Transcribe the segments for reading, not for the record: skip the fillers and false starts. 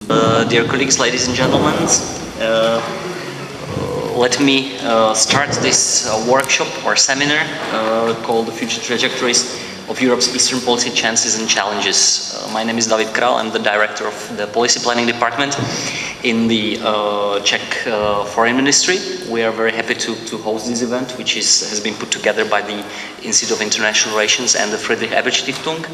Dear colleagues, ladies and gentlemen, let me start this workshop or seminar called The Future Trajectories of Europe's Eastern Policy Chances and Challenges. My name is David Král. I'm the director of the Policy Planning Department in the Czech Foreign Ministry. We are very happy to host this event, which has been put together by the Institute of International Relations and the Friedrich-Ebert-Stiftung.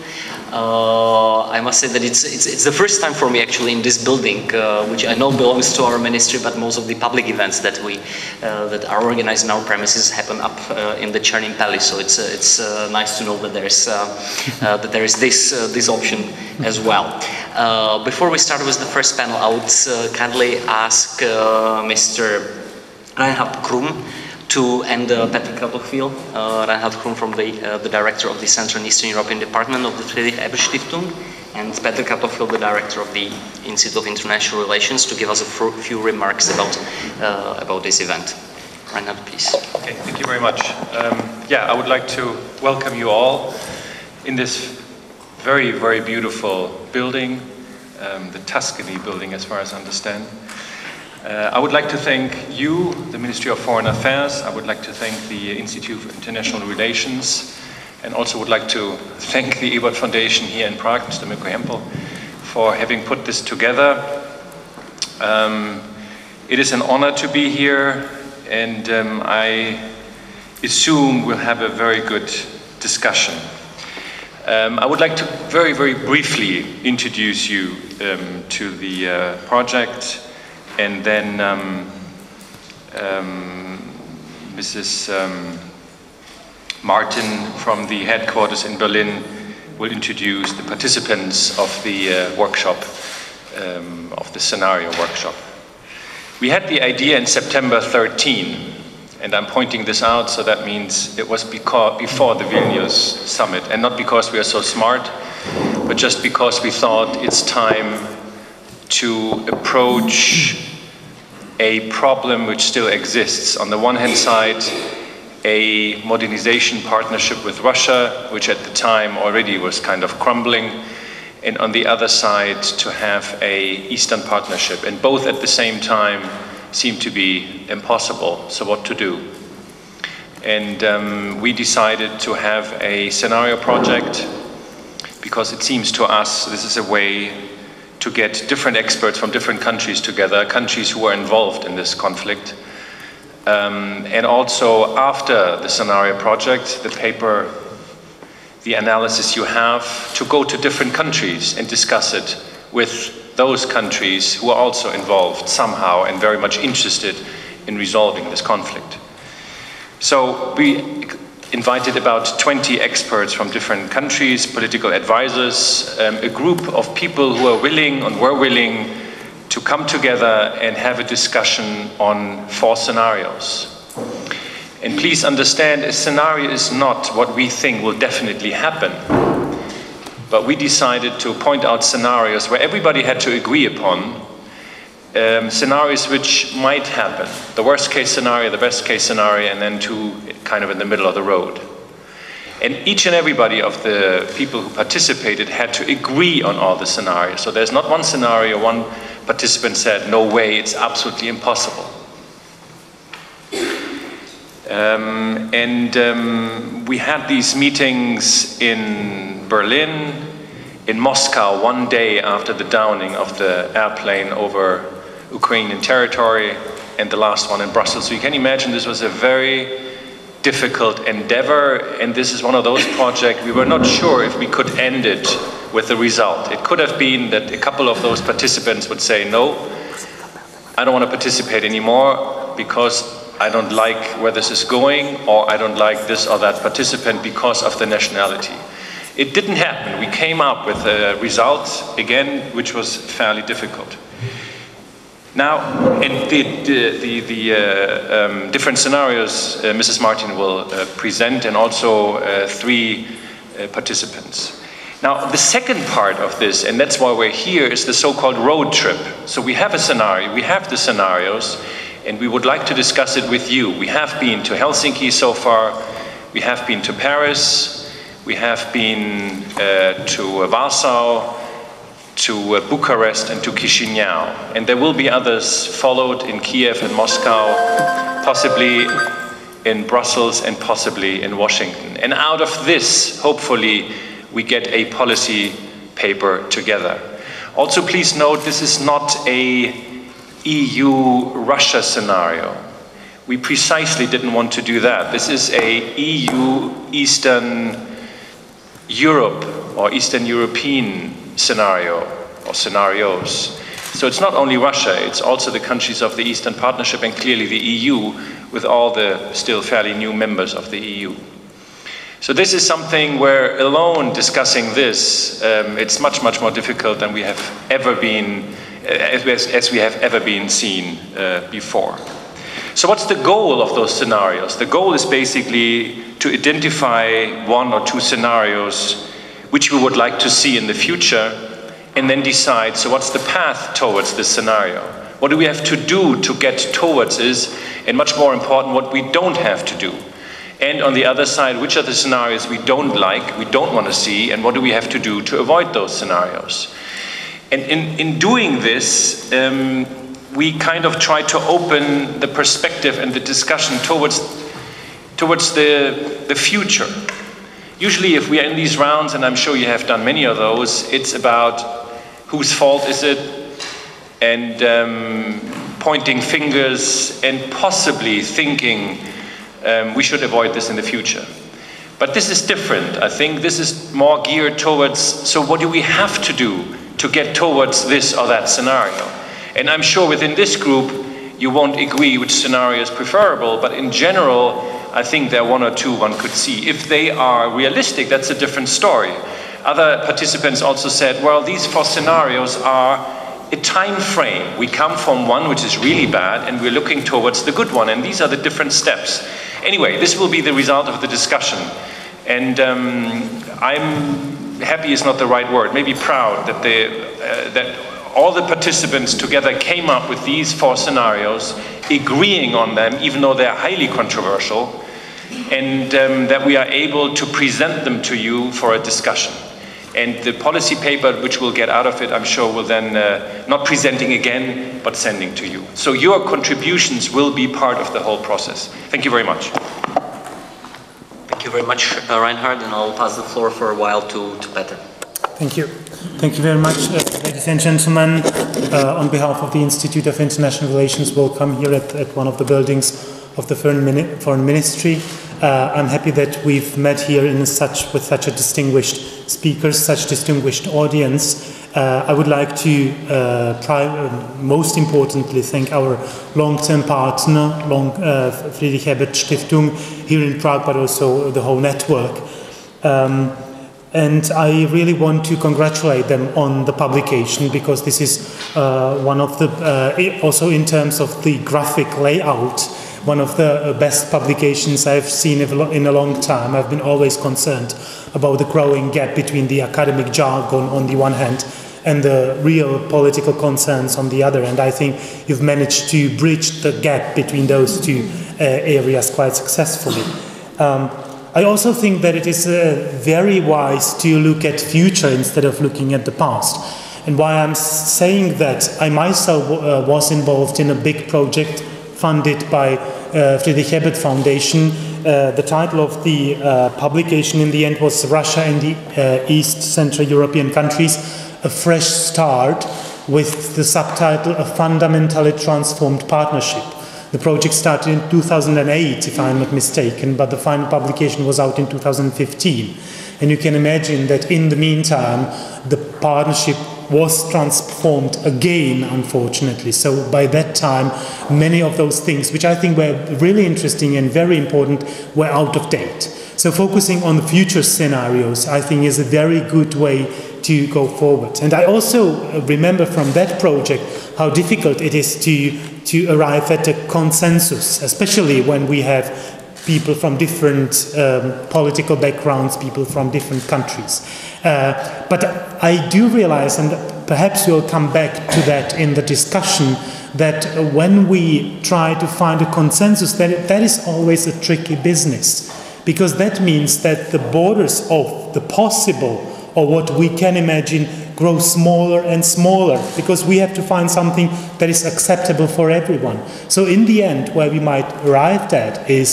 I must say that it's the first time for me actually in this building, which I know belongs to our ministry, but most of the public events that that are organized in our premises happen up in the Chernin Palace. So it's nice to know that there is this option as well. Before we start with the first panel, I would kindly ask Mr. Reinhard Krumm and Petr Kratochvíl. Reinhard Krumm from the director of the Central and Eastern European Department of the Friedrich-Ebert-Stiftung, and Petr Kratochvíl, the director of the Institute of International Relations, to give us a few remarks about this event. Reinhard, please. Okay, thank you very much. I would like to welcome you all in this very, very beautiful building, the Tuscany building as far as I understand. I would like to thank you, the Ministry of Foreign Affairs. I would like to thank the Institute of International Relations, and also would like to thank the Ebert Foundation here in Prague, Mr. Mirko, for having put this together. It is an honor to be here, and I assume we'll have a very good discussion. I would like to very, very briefly introduce you to the project, and then Mrs. Martin from the headquarters in Berlin will introduce the participants of the workshop, of the scenario workshop. We had the idea in September 13, and I'm pointing this out, so that means it was before the Vilnius summit, and not because we are so smart, but just because we thought it's time to approach a problem which still exists. On the one hand side, a modernization partnership with Russia, which at the time already was kind of crumbling, and on the other side to have a Eastern partnership, and both at the same time seem to be impossible. So what to do? And we decided to have a scenario project because it seems to us this is a way to get different experts from different countries together, countries who are involved in this conflict. And also after the scenario project, the paper, the analysis you have, to go to different countries and discuss it with those countries who are also involved somehow and very much interested in resolving this conflict. So we invited about 20 experts from different countries, political advisors, a group of people who are willing and were willing to come together and have a discussion on 4 scenarios. And please understand, a scenario is not what we think will definitely happen. But we decided to point out scenarios where everybody had to agree upon, scenarios which might happen. The worst case scenario, the best case scenario, and then 2 kind of in the middle of the road. And each and everybody of the people who participated had to agree on all the scenarios. So there's not one scenario, one participant said, no way, it's absolutely impossible. We had these meetings in Berlin, in Moscow, one day after the downing of the airplane over Ukrainian territory, and the last one in Brussels. So you can imagine this was a very difficult endeavor, and this is one of those projects we were not sure if we could end it with the result. It could have been that a couple of those participants would say, no, I don't want to participate anymore because I don't like where this is going, or I don't like this or that participant because of the nationality. It didn't happen. We came up with a result, again, which was fairly difficult. Now, in the different scenarios Mrs. Martin will present, and also 3 participants. Now, the second part of this, and that's why we're here, is the so-called road trip. So we have a scenario, we have the scenarios, and we would like to discuss it with you. We have been to Helsinki so far, we have been to Paris, we have been to Warsaw, to Bucharest and to Chisinau. And there will be others followed in Kiev and Moscow, possibly in Brussels and possibly in Washington. And out of this, hopefully, we get a policy paper together. Also, please note, this is not a EU-Russia scenario. We precisely didn't want to do that. This is a EU-Eastern Europe or Eastern European scenario or scenarios. So it's not only Russia, it's also the countries of the Eastern Partnership and clearly the EU with all the still fairly new members of the EU. So this is something where alone discussing this, it's much, much more difficult than we have ever been, as we have ever been seen before. So what's the goal of those scenarios? The goal is basically to identify one or two scenarios which we would like to see in the future and then decide, so what's the path towards this scenario? What do we have to do to get towards this? And much more important, what we don't have to do. And on the other side, which are the scenarios we don't like, we don't want to see, and what do we have to do to avoid those scenarios? And in doing this, we kind of try to open the perspective and the discussion towards the future. Usually if we are in these rounds, and I'm sure you have done many of those, it's about whose fault is it, and pointing fingers, and possibly thinking we should avoid this in the future. But this is different. I think this is more geared towards, so what do we have to do to get towards this or that scenario? And I'm sure within this group, you won't agree which scenario is preferable, but in general, I think there are one or two one could see. If they are realistic, that's a different story. Other participants also said, well, these four scenarios are a time frame. We come from one which is really bad, and we're looking towards the good one, and these are the different steps. Anyway, this will be the result of the discussion. And I'm happy is not the right word, maybe proud that that all the participants together came up with these four scenarios, agreeing on them, even though they're highly controversial, and that we are able to present them to you for a discussion. And the policy paper, which we'll get out of it, I'm sure will then, not presenting again, but sending to you. So your contributions will be part of the whole process. Thank you very much. Thank you very much, Reinhard, and I'll pass the floor for a while to Petr. Thank you. Thank you very much, ladies and gentlemen. On behalf of the Institute of International Relations, welcome here at one of the buildings of the Foreign Ministry. I'm happy that we've met here with such a distinguished speakers, such distinguished audience. I would like to most importantly thank our long-term partner, Friedrich-Ebert-Stiftung here in Prague, but also the whole network. And I really want to congratulate them on the publication, because this is one of the, also in terms of the graphic layout, one of the best publications I've seen in a long time. I've been always concerned about the growing gap between the academic jargon on the one hand and the real political concerns on the other. And I think you've managed to bridge the gap between those two areas quite successfully. I also think that it is very wise to look at future instead of looking at the past. And why I'm saying that, I myself was involved in a big project funded by Friedrich-Ebert Foundation. The title of the publication in the end was Russia and the East Central European Countries, A Fresh Start, with the subtitle A Fundamentally Transformed Partnership. The project started in 2008, if I'm not mistaken, but the final publication was out in 2015. And you can imagine that in the meantime, the partnership was transformed again, unfortunately. So by that time, many of those things, which I think were really interesting and very important, were out of date. So focusing on the future scenarios, I think, is a very good way to go forward. And I also remember from that project how difficult it is to arrive at a consensus, especially when we have people from different political backgrounds, people from different countries. But I do realize, and perhaps we'll come back to that in the discussion, that when we try to find a consensus, that is always a tricky business, because that means that the borders of the possible, or what we can imagine, grow smaller and smaller, because we have to find something that is acceptable for everyone. So in the end, where we might arrive at is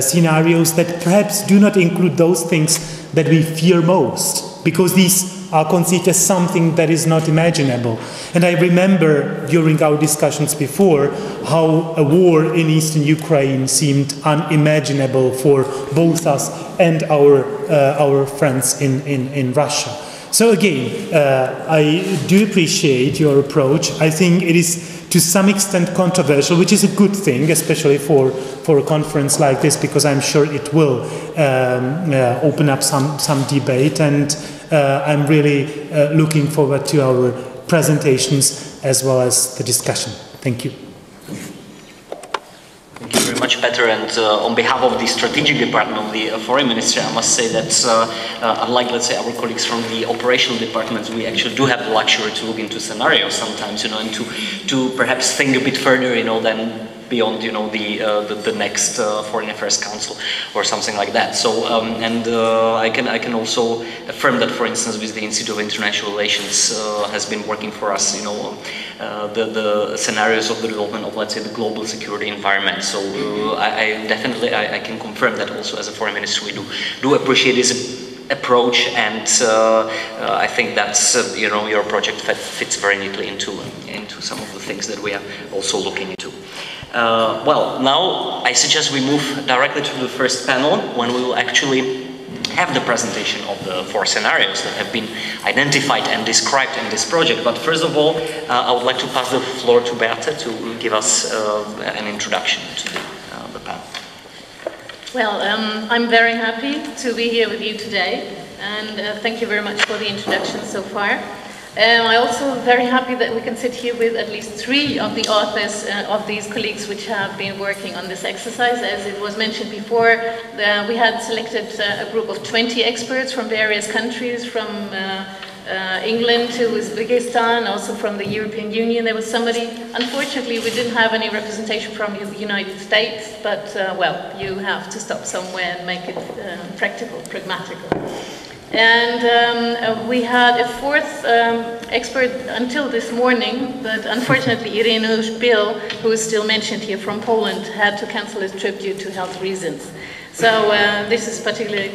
scenarios that perhaps do not include those things that we fear most, because these are considered as something that is not imaginable. And I remember during our discussions before how a war in eastern Ukraine seemed unimaginable for both us and our friends in Russia. So again, I do appreciate your approach. I think it is to some extent controversial, which is a good thing, especially for a conference like this, because I'm sure it will open up some debate, and I'm really looking forward to our presentations as well as the discussion. Thank you. Thank you very much, Petr. And on behalf of the strategic department of the foreign ministry, I must say that unlike, let's say, our colleagues from the operational departments, we actually do have the luxury to look into scenarios sometimes, you know, and to perhaps think a bit further, you know, than beyond, you know, the next Foreign Affairs Council or something like that. So, I can also affirm that, for instance, with the Institute of International Relations has been working for us, you know, the scenarios of the development of, let's say, the global security environment. So, I definitely I can confirm that also as a foreign minister we do appreciate this approach, and I think that's you know, your project fits very neatly into some of the things that we are also looking into. Well, now I suggest we move directly to the first panel, when we will actually have the presentation of the 4 scenarios that have been identified and described in this project. But first of all, I would like to pass the floor to Beate to give us an introduction to the panel. Well, I'm very happy to be here with you today, and thank you very much for the introduction so far. I'm also very happy that we can sit here with at least 3 of the authors of these colleagues which have been working on this exercise. As it was mentioned before, we had selected a group of 20 experts from various countries, from England to Uzbekistan, also from the European Union. There was somebody, unfortunately we didn't have any representation from the United States, but well, you have to stop somewhere and make it practical, pragmatical. And we had a 4th expert until this morning, but unfortunately Irenusz Bill, who is still mentioned here from Poland, had to cancel his trip due to health reasons. So this is particularly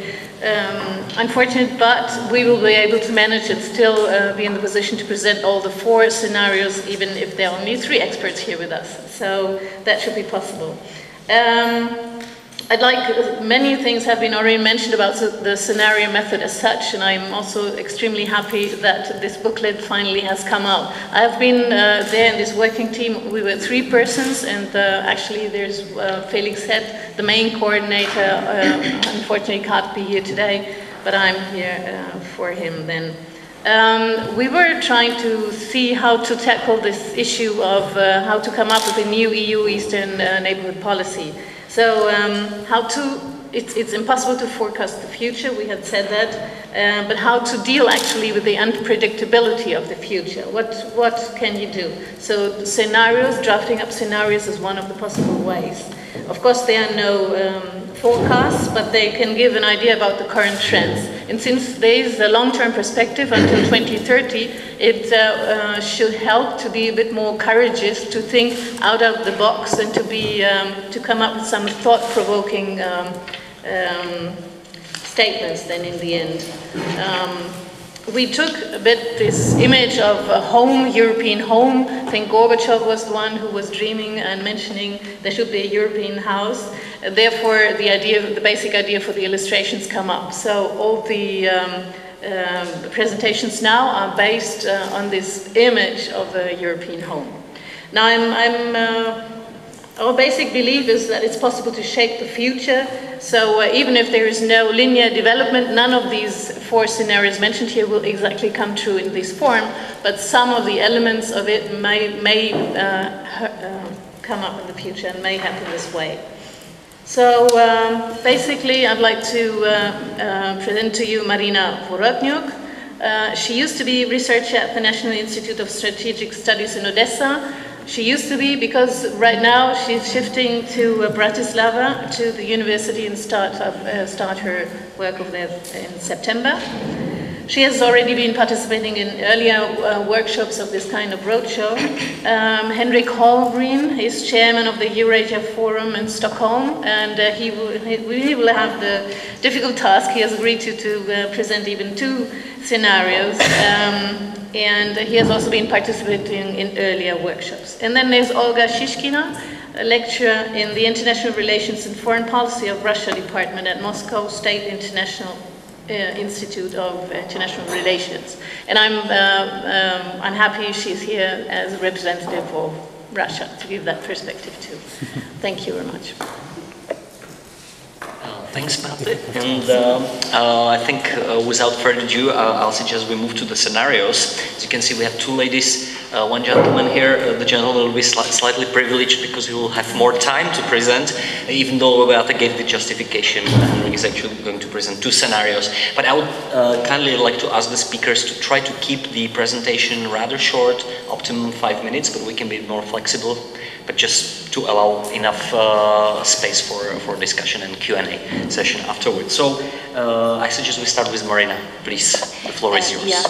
unfortunate, but we will be able to manage and still be in the position to present all the 4 scenarios, even if there are only 3 experts here with us. So that should be possible. Many things have been already mentioned about the scenario method as such, and I'm also extremely happy that this booklet finally has come out. I have been there in this working team. We were 3 persons, and actually there's Felix Head, the main coordinator, unfortunately can't be here today, but I'm here for him then. We were trying to see how to tackle this issue of how to come up with a new EU Eastern neighbourhood policy. So it's impossible to forecast the future, we had said that, but how to deal actually with the unpredictability of the future. What can you do? So scenarios, drafting up scenarios is one of the possible ways. Of course, there are no forecasts, but they can give an idea about the current trends. And since there is a long-term perspective until 2030, it should help to be a bit more courageous, to think out of the box, and to come up with some thought-provoking statements then in the end. We took a bit this image of a home, European home. I think Gorbachev was the one who was dreaming and mentioning there should be a European house. Therefore, the basic idea for the illustrations come up. So all the presentations now are based on this image of a European home. Now, our basic belief is that it's possible to shape the future. So even if there is no linear development, none of these 4 scenarios mentioned here will exactly come true in this form, but some of the elements of it may come up in the future and may happen this way. So basically, I'd like to present to you Maryna Vorotnyuk. She used to be researcher at the National Institute of Strategic Studies in Odessa. She used to be, because right now she's shifting to Bratislava, to the university, and start her work over there in September. She has already been participating in earlier workshops of this kind of roadshow. Henrik Hallgren is chairman of the Eurasia Forum in Stockholm, and he will have the difficult task. He has agreed to present even 2 scenarios. And he has also been participating in earlier workshops. And then there's Olga Shishkina, a lecturer in the International Relations and Foreign Policy of Russia Department at Moscow State International Institute of International Relations. And I'm happy she's here as a representative of Russia to give that perspective too. Thank you very much. Thanks, Beate. And I think without further ado, I'll suggest we move to the scenarios. As you can see, we have 2 ladies, 1 gentleman here. The gentleman will be slightly privileged because he will have more time to present, even though Beate gave the justification. Henrik is actually going to present 2 scenarios. But I would kindly like to ask the speakers to try to keep the presentation rather short, optimum 5 minutes, but we can be more flexible, but just to allow enough space for discussion and Q&A session afterwards. So I suggest we start with Maryna, please. The floor is yours. Yeah.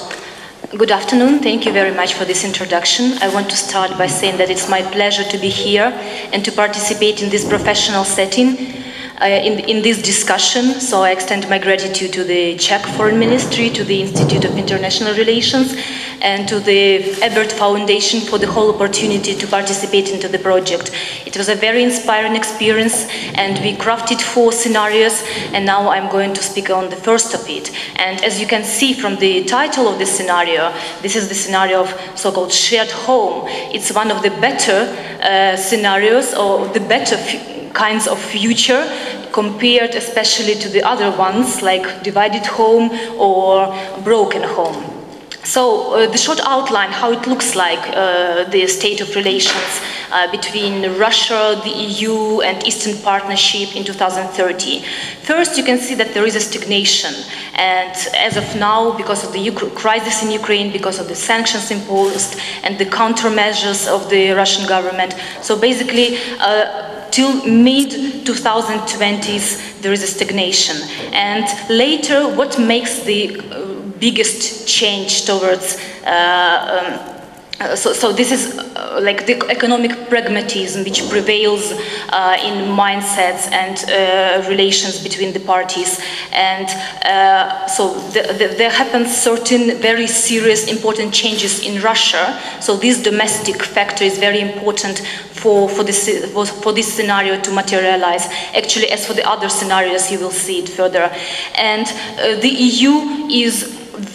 Good afternoon. Thank you very much for this introduction. I want to start by saying that it's my pleasure to be here and to participate in this professional setting, in this discussion. So I extend my gratitude to the Czech Foreign Ministry, to the Institute of International Relations, and to the Ebert Foundation for the whole opportunity to participate into the project. It was a very inspiring experience, and we crafted 4 scenarios, and now I'm going to speak on the first of it. And as you can see from the title of this scenario, this is the scenario of so-called shared home. It's one of the better scenarios, or the better kinds of future, compared especially to the other ones like divided home or broken home. So the short outline, how it looks like, the state of relations between Russia, the EU and Eastern Partnership in 2030. First, you can see that there is a stagnation, and as of now, because of the crisis in Ukraine, because of the sanctions imposed and the countermeasures of the Russian government, so basically till mid-2020s there is a stagnation. And later, what makes the biggest change towards so this is like the economic pragmatism which prevails in mindsets and relations between the parties, and so there happens certain very serious important changes in Russia. So this domestic factor is very important for this scenario to materialize. Actually, as for the other scenarios, you will see it further. And the EU is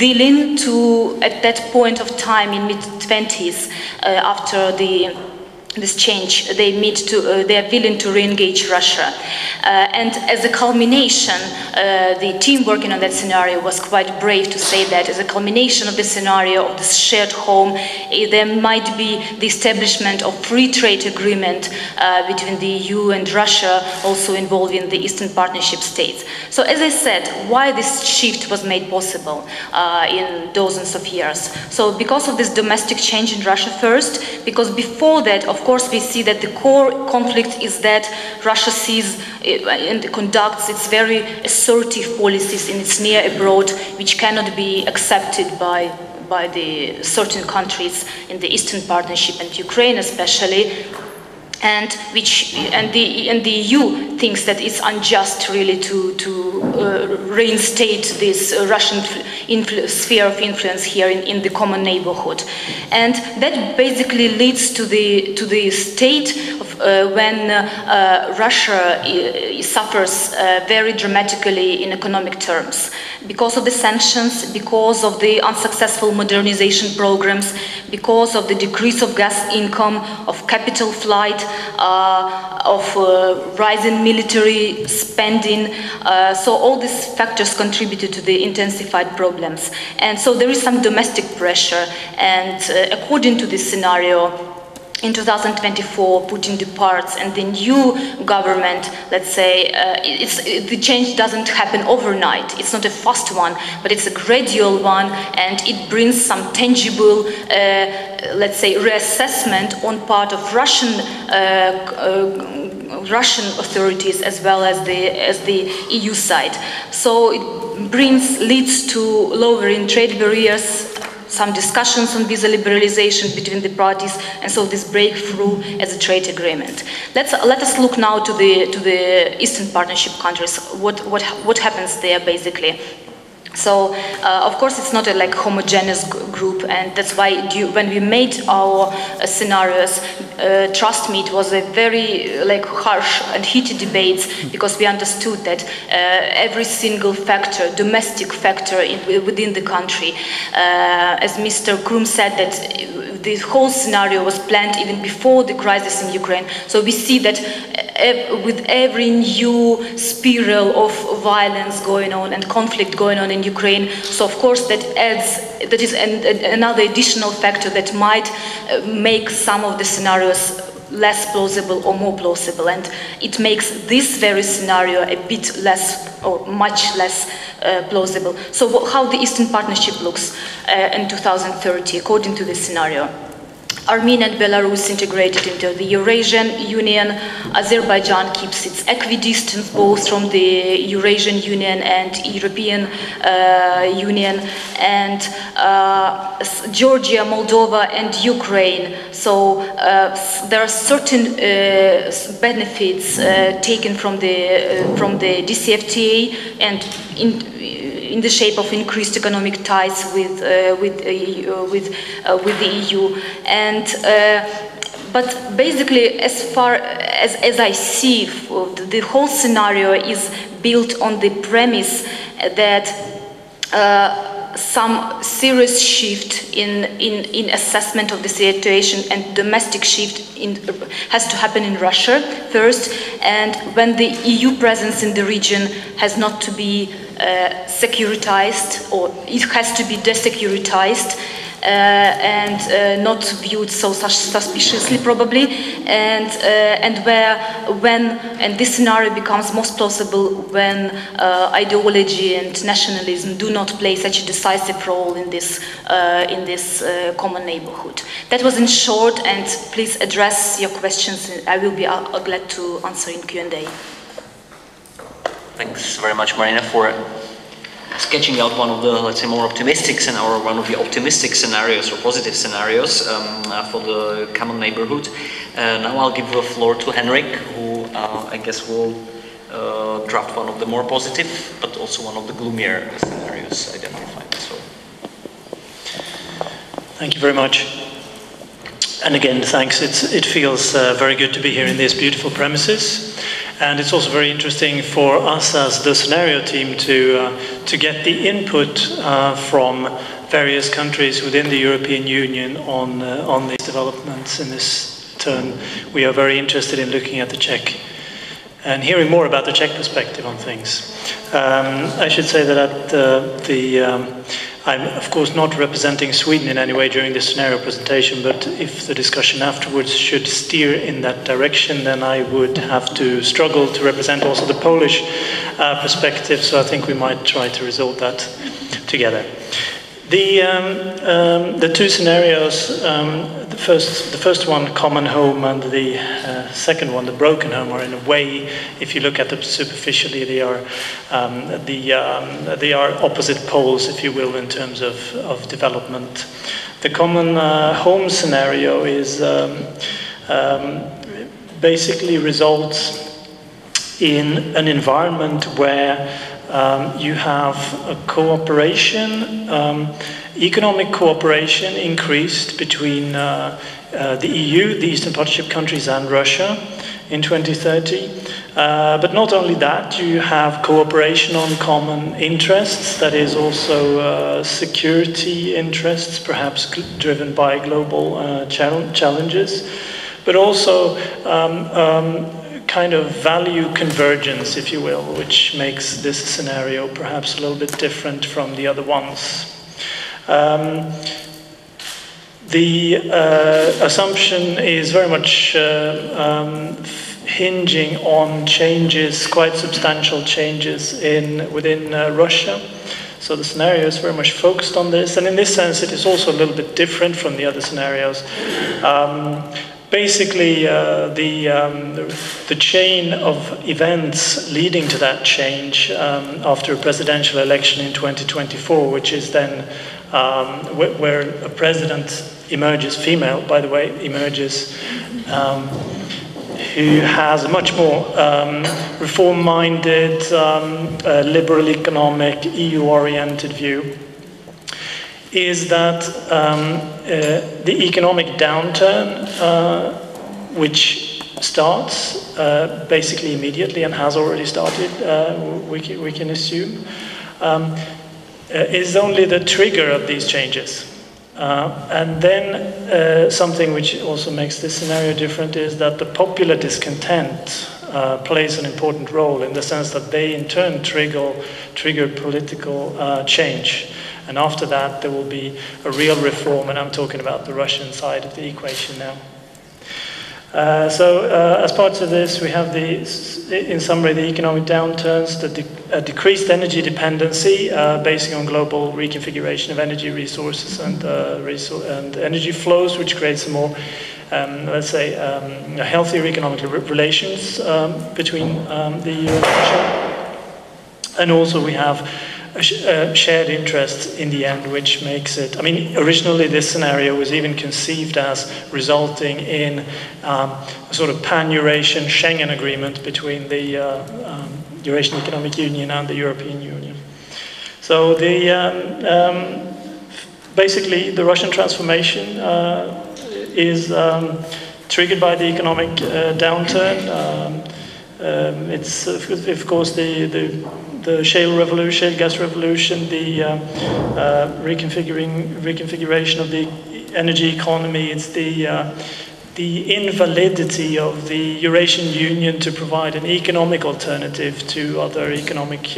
willing to, at that point of time in mid-20s, after this change, they are willing to re-engage Russia. And as a culmination, the team working on that scenario was quite brave to say that as a culmination of the scenario of this shared home, there might be the establishment of free trade agreement between the EU and Russia, also involving the Eastern Partnership states. So as I said, why this shift was made possible in dozens of years? So because of this domestic change in Russia first, because before that, of course, we see that the core conflict is that Russia sees and conducts its very assertive policies in its near abroad, which cannot be accepted by the certain countries in the Eastern Partnership and Ukraine especially, and the EU thinks that it's unjust really to reinstate this Russian sphere of influence here in the common neighborhood, and that basically leads to the state of when Russia suffers very dramatically in economic terms because of the sanctions, because of the unsuccessful modernization programs, because of the decrease of gas income, of capital flight, of rising military spending. So all these factors contributed to the intensified problems. And so there is some domestic pressure. And according to this scenario, in 2024, Putin departs and the new government, let's say, the change doesn't happen overnight. It's not a fast one, but it's a gradual one, and it brings some tangible, let's say, reassessment on part of Russian Russian authorities as well as the EU side. So it leads to lowering trade barriers, some discussions on visa liberalization between the parties, and so this breakthrough as a trade agreement. Let us look now to the Eastern Partnership countries. What happens there basically? So, of course, it's not a homogeneous group, and that's why when we made our scenarios, trust me, it was a very harsh and heated debate, because we understood that every single factor, domestic factor within the country, as Mr. Krumm said, that the whole scenario was planned even before the crisis in Ukraine. So we see that with every new spiral of violence going on and conflict going on in Ukraine, so of course that is another additional factor that might make some of the scenarios less plausible or more plausible, and it makes this very scenario a bit less or much less plausible. So how the Eastern Partnership looks in 2030 according to this scenario? Armenia and Belarus integrated into the Eurasian Union. Azerbaijan keeps its equidistance both from the Eurasian Union and European Union, and Georgia, Moldova, and Ukraine. So there are certain benefits taken from the DCFTA, and in the shape of increased economic ties with the EU, and but basically, as far as I see, the whole scenario is built on the premise that some serious shift in assessment of the situation and domestic shift has to happen in Russia first, and when the EU presence in the region has not to be securitized, or it has to be desecuritized, and not viewed so suspiciously probably, and this scenario becomes most plausible when ideology and nationalism do not play such a decisive role in this common neighborhood. That was in short, and please address your questions. I will be glad to answer in Q&A. Thanks very much, Maryna, for sketching out one of the, let's say, more optimistic or one of the optimistic scenarios or positive scenarios for the common neighborhood. Now I'll give the floor to Henrik, who I guess will draft one of the more positive, but also one of the gloomier scenarios identified. So, thank you very much. And again, thanks. It feels very good to be here in these beautiful premises. And it's also very interesting for us as the scenario team to get the input from various countries within the European Union on these developments in this turn. We are very interested in looking at the Czech and hearing more about the Czech perspective on things. I should say that I'm of course not representing Sweden in any way during this scenario presentation, but if the discussion afterwards should steer in that direction, then I would have to struggle to represent also the Polish perspective, so I think we might try to resolve that together. The two scenarios, the first one, common home, and the second one, the broken home, are in a way, if you look at them superficially, they are opposite poles, if you will, in terms of development. The common home scenario is basically results in an environment where you have a cooperation, economic cooperation increased between the EU, the Eastern Partnership countries, and Russia in 2030. But not only that, you have cooperation on common interests, that is also security interests, perhaps driven by global challenges, but also kind of value convergence, if you will, which makes this scenario perhaps a little bit different from the other ones. The assumption is very much hinging on changes, quite substantial changes within Russia. So the scenario is very much focused on this, and in this sense it is also a little bit different from the other scenarios. basically, the chain of events leading to that change after a presidential election in 2024, which is then where a president emerges, female, by the way, emerges, who has a much more reform-minded, liberal economic, EU-oriented view, is that the economic downturn, which starts basically immediately and has already started, we can assume, is only the trigger of these changes. And then something which also makes this scenario different is that the popular discontent plays an important role, in the sense that they in turn trigger political change. And after that, there will be a real reform, and I'm talking about the Russian side of the equation now. As part of this, we have in summary, the economic downturns, the decreased energy dependency, based on global reconfiguration of energy resources and energy flows, which creates a more, let's say, healthier economic relations between the EU and Russia. And also we have a shared interest in the end, which makes it, I mean, originally this scenario was even conceived as resulting in a sort of pan-Eurasian Schengen agreement between the Eurasian Economic Union and the European Union. So basically the Russian transformation is triggered by the economic downturn. It's of course the shale gas revolution, the reconfiguration of the energy economy. It's the invalidity of the Eurasian Union to provide an economic alternative to other economic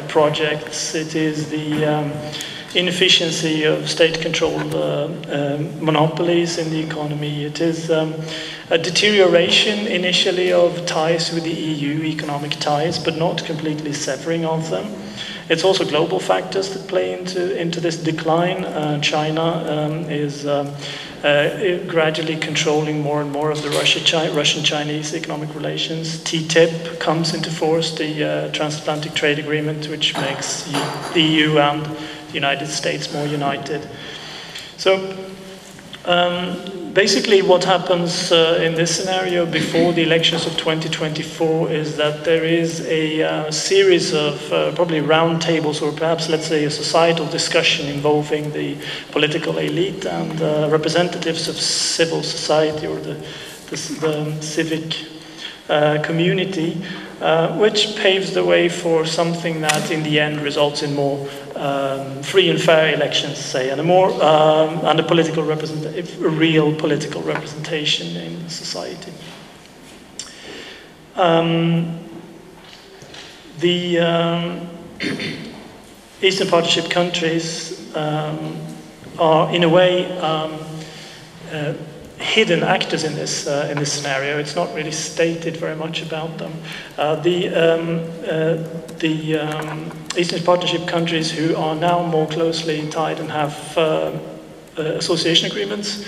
projects. It is the inefficiency of state-controlled monopolies in the economy. It is a deterioration initially of ties with the EU, economic ties, but not completely severing of them. It's also global factors that play into this decline. China is gradually controlling more and more of the Russian-Chinese economic relations. TTIP comes into force, the transatlantic trade agreement, which makes the EU and the United States more united. So basically what happens in this scenario before the elections of 2024 is that there is a series of probably roundtables, or perhaps let's say a societal discussion involving the political elite and representatives of civil society, or the civic community, which paves the way for something that in the end results in more free and fair elections, say, and a more and a real political representation in society. The Eastern Partnership countries are, in a way, hidden actors in this scenario. It's not really stated very much about them. The Eastern Partnership countries who are now more closely tied and have association agreements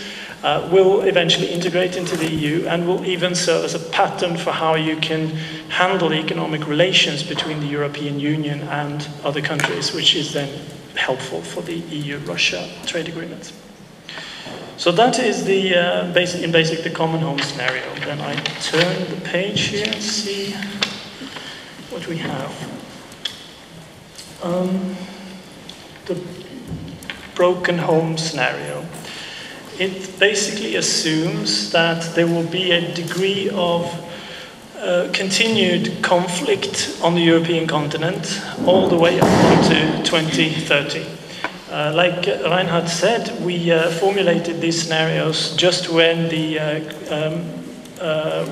will eventually integrate into the EU, and will even serve as a pattern for how you can handle economic relations between the European Union and other countries, which is then helpful for the EU-Russia trade agreements. So that is the basic the common home scenario. Then I turn the page here and see what we have. The broken home scenario. It basically assumes that there will be a degree of continued conflict on the European continent all the way up to 2030. Like Reinhard said, we formulated these scenarios just when the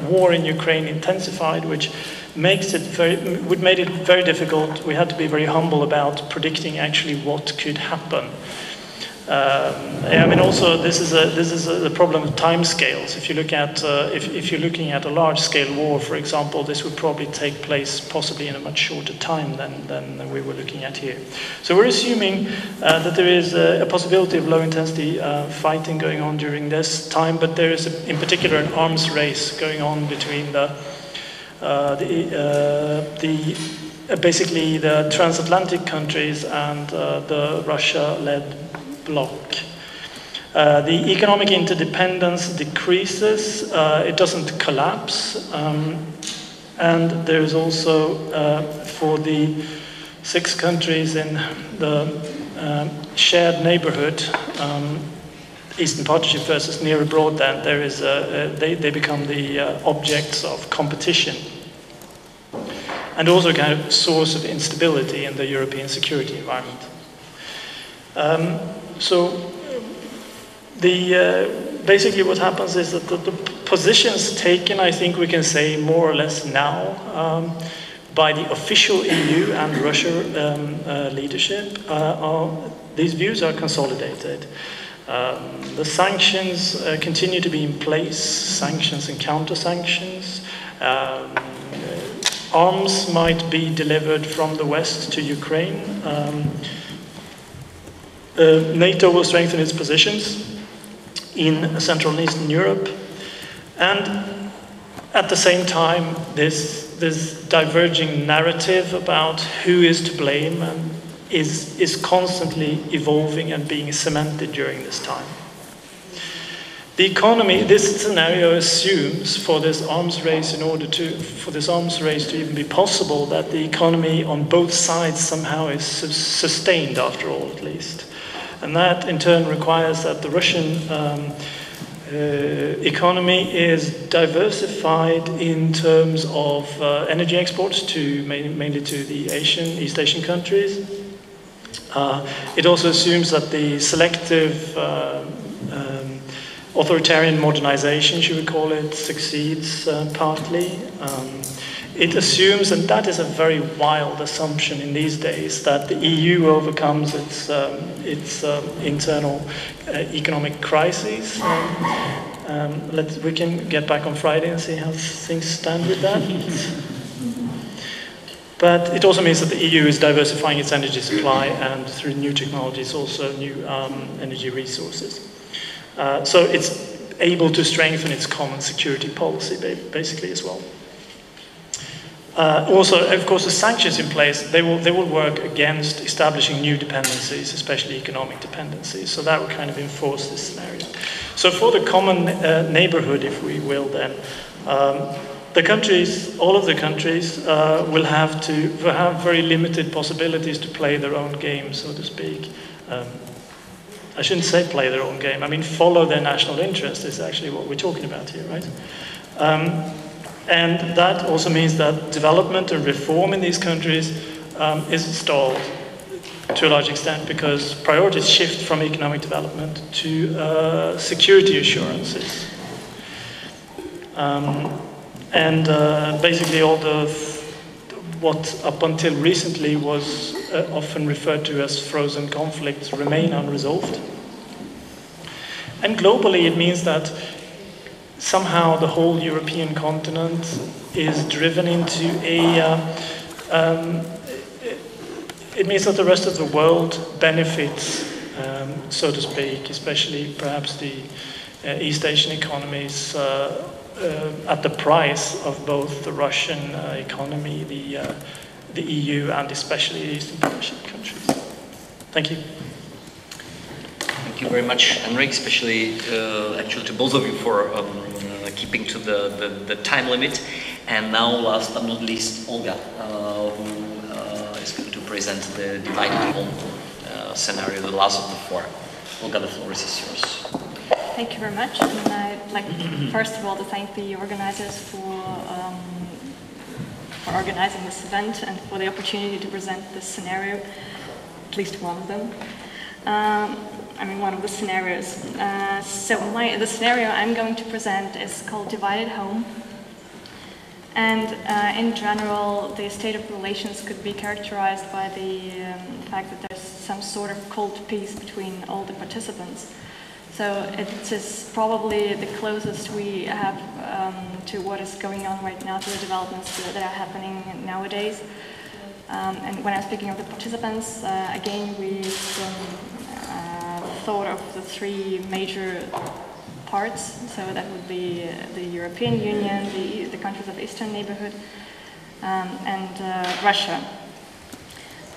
war in Ukraine intensified, which made it very difficult. We had to be very humble about predicting actually what could happen. I mean, also this is the problem of time scales. If you look at if you're looking at a large-scale war, for example, this would probably take place possibly in a much shorter time than we were looking at here. So we're assuming that there is a possibility of low-intensity fighting going on during this time, but there is in particular an arms race going on between basically the transatlantic countries and the Russia-led bloc. The economic interdependence decreases, it doesn't collapse, and there is also, for the 6 countries in the shared neighbourhood, Eastern Partnership versus Near Abroad, then there is they become the objects of competition, and also a kind of source of instability in the European security environment. So basically what happens is that the positions taken, I think we can say more or less now, by the official EU and Russia leadership, these views are consolidated. The sanctions continue to be in place, sanctions and counter-sanctions. Arms might be delivered from the West to Ukraine. NATO will strengthen its positions in Central and Eastern Europe, and at the same time this diverging narrative about who is to blame and is constantly evolving and being cemented during this time. The economy, this scenario assumes for this arms race, for this arms race to even be possible, that the economy on both sides somehow is sustained, after all, at least. And that in turn requires that the Russian economy is diversified in terms of energy exports to mainly to the East Asian countries. It also assumes that the selective authoritarian modernization, should we call it, succeeds partly. It assumes, and that is a very wild assumption in these days, that the EU overcomes its internal economic crises. We can get back on Friday and see how things stand with that. But it also means that the EU is diversifying its energy supply, and through new technologies also new energy resources. So it's able to strengthen its common security policy basically as well. Also, of course, the sanctions in place, they will work against establishing new dependencies, especially economic dependencies. So that will kind of enforce this scenario. So for the common neighbourhood, if we will, then the countries, all of the countries, will have very limited possibilities to play their own game, so to speak. I shouldn't say play their own game. I mean, follow their national interest is actually what we're talking about here, right? And that also means that development and reform in these countries is stalled to a large extent, because priorities shift from economic development to security assurances. Basically all what up until recently was often referred to as frozen conflicts remain unresolved. And globally it means that somehow the whole European continent is driven into it means that the rest of the world benefits, so to speak, especially perhaps the East Asian economies, at the price of both the Russian economy, the EU, and especially the Eastern Partnership countries. Thank you. Thank you very much, Henrik, especially actually to both of you for keeping to the time limit. And now, last but not least, Olga, who is going to present the divided home scenario, the last of the 4. Olga, the floor is yours. Thank you very much. And I'd like, first of all, to thank the organizers for organizing this event and for the opportunity to present this scenario, at least one of them. One of the scenarios. The scenario I'm going to present is called Divided Home. And in general, the state of relations could be characterized by the fact that there's some sort of cold peace between all the participants. So it is probably the closest we have to what is going on right now, to the developments that are happening nowadays. And when I'm speaking of the participants, again, we thought of the three major parts. So that would be the European Union, the countries of Eastern Neighbourhood, and Russia.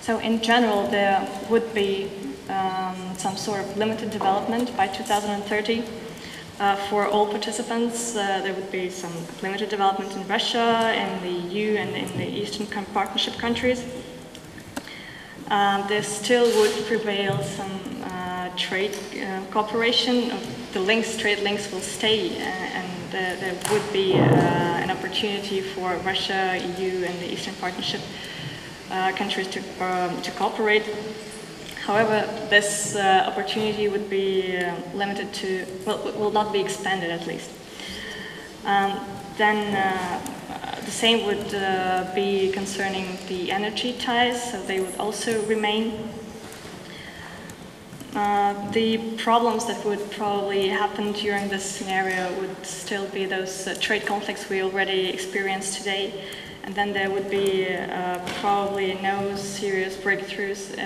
So in general, there would be some sort of limited development by 2030 for all participants. There would be some limited development in Russia, in the EU, and in the Eastern Partnership countries. There still would prevail some trade cooperation. Trade links will stay, and there would be an opportunity for Russia, EU, and the Eastern Partnership countries to cooperate. However, this opportunity would be limited to, well, will not be expanded at least. Then the same would be concerning the energy ties, so they would also remain. The problems that would probably happen during this scenario would still be those trade conflicts we already experience today. And then there would be probably no serious breakthroughs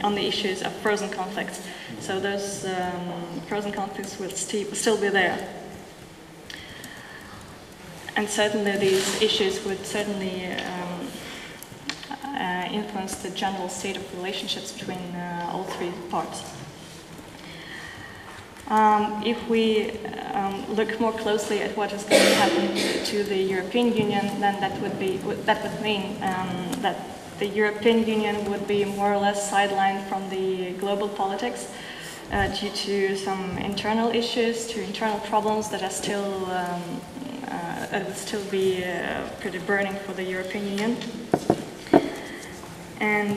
on the issues of frozen conflicts. So those frozen conflicts will still be there. And certainly these issues would certainly influence the general state of relationships between all three parts. If we look more closely at what is going to happen to the European Union, then that would mean that the European Union would be more or less sidelined from the global politics due to some internal issues, to internal problems that are still would still be pretty burning for the European Union. And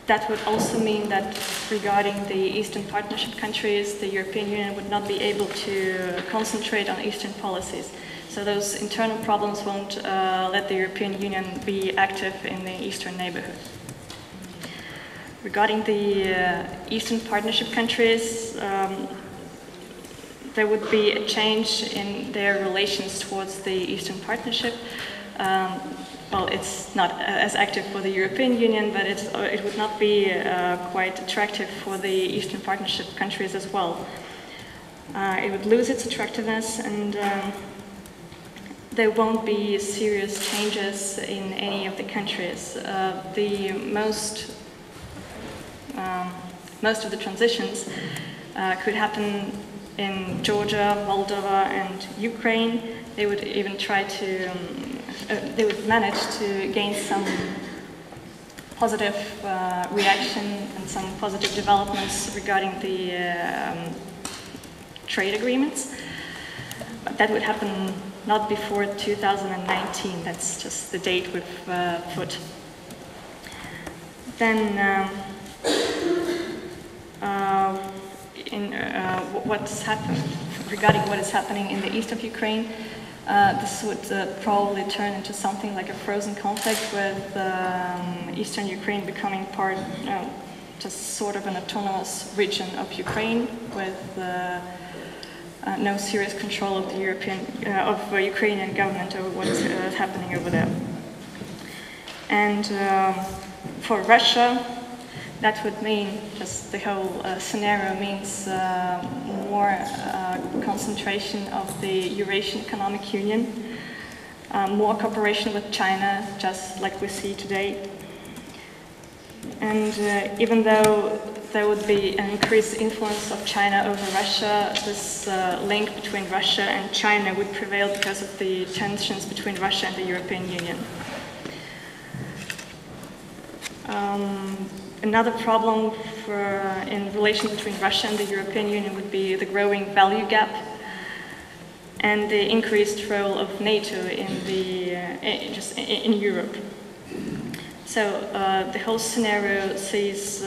that would also mean that regarding the Eastern Partnership countries, the European Union would not be able to concentrate on Eastern policies. So those internal problems won't let the European Union be active in the Eastern Neighbourhood. Regarding the Eastern Partnership countries, there would be a change in their relations towards the Eastern Partnership. Well, it's not as active for the European Union, but it would not be quite attractive for the Eastern Partnership countries as well. It would lose its attractiveness, and there won't be serious changes in any of the countries. The most of the transitions could happen in Georgia, Moldova, and Ukraine. They would even try to they would manage to gain some positive reaction and some positive developments regarding the trade agreements. But that would happen not before 2019. That's just the date we've put. Then what's happened regarding what is happening in the east of Ukraine, this would probably turn into something like a frozen conflict with eastern Ukraine becoming part, just sort of an autonomous region of Ukraine with no serious control of the Ukrainian government over what is happening over there. And for Russia, that would mean, just the whole scenario means more concentration of the Eurasian Economic Union, more cooperation with China, just like we see today. And even though there would be an increased influence of China over Russia, this link between Russia and China would prevail because of the tensions between Russia and the European Union. Another problem in relation between Russia and the European Union would be the growing value gap and the increased role of NATO in Europe. So the whole scenario sees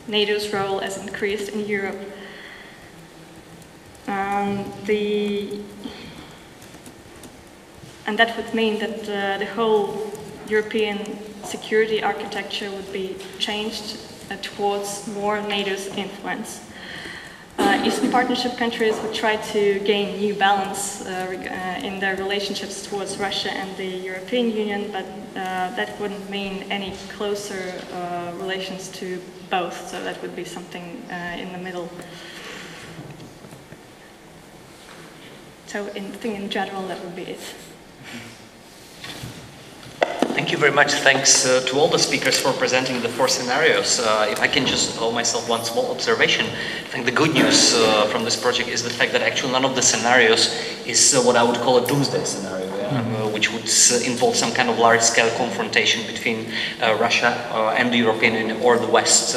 NATO's role as increased in Europe. And that would mean that the whole European security architecture would be changed towards more NATO's influence. Eastern Partnership countries would try to gain new balance in their relationships towards Russia and the European Union, but that wouldn't mean any closer relations to both, so that would be something in the middle. So I think in general that would be it. Thank you very much. Thanks to all the speakers for presenting the 4 scenarios. If I can just allow myself one small observation, I think the good news from this project is the fact that actually none of the scenarios is what I would call a doomsday scenario, which would involve some kind of large-scale confrontation between Russia and the European Union or the West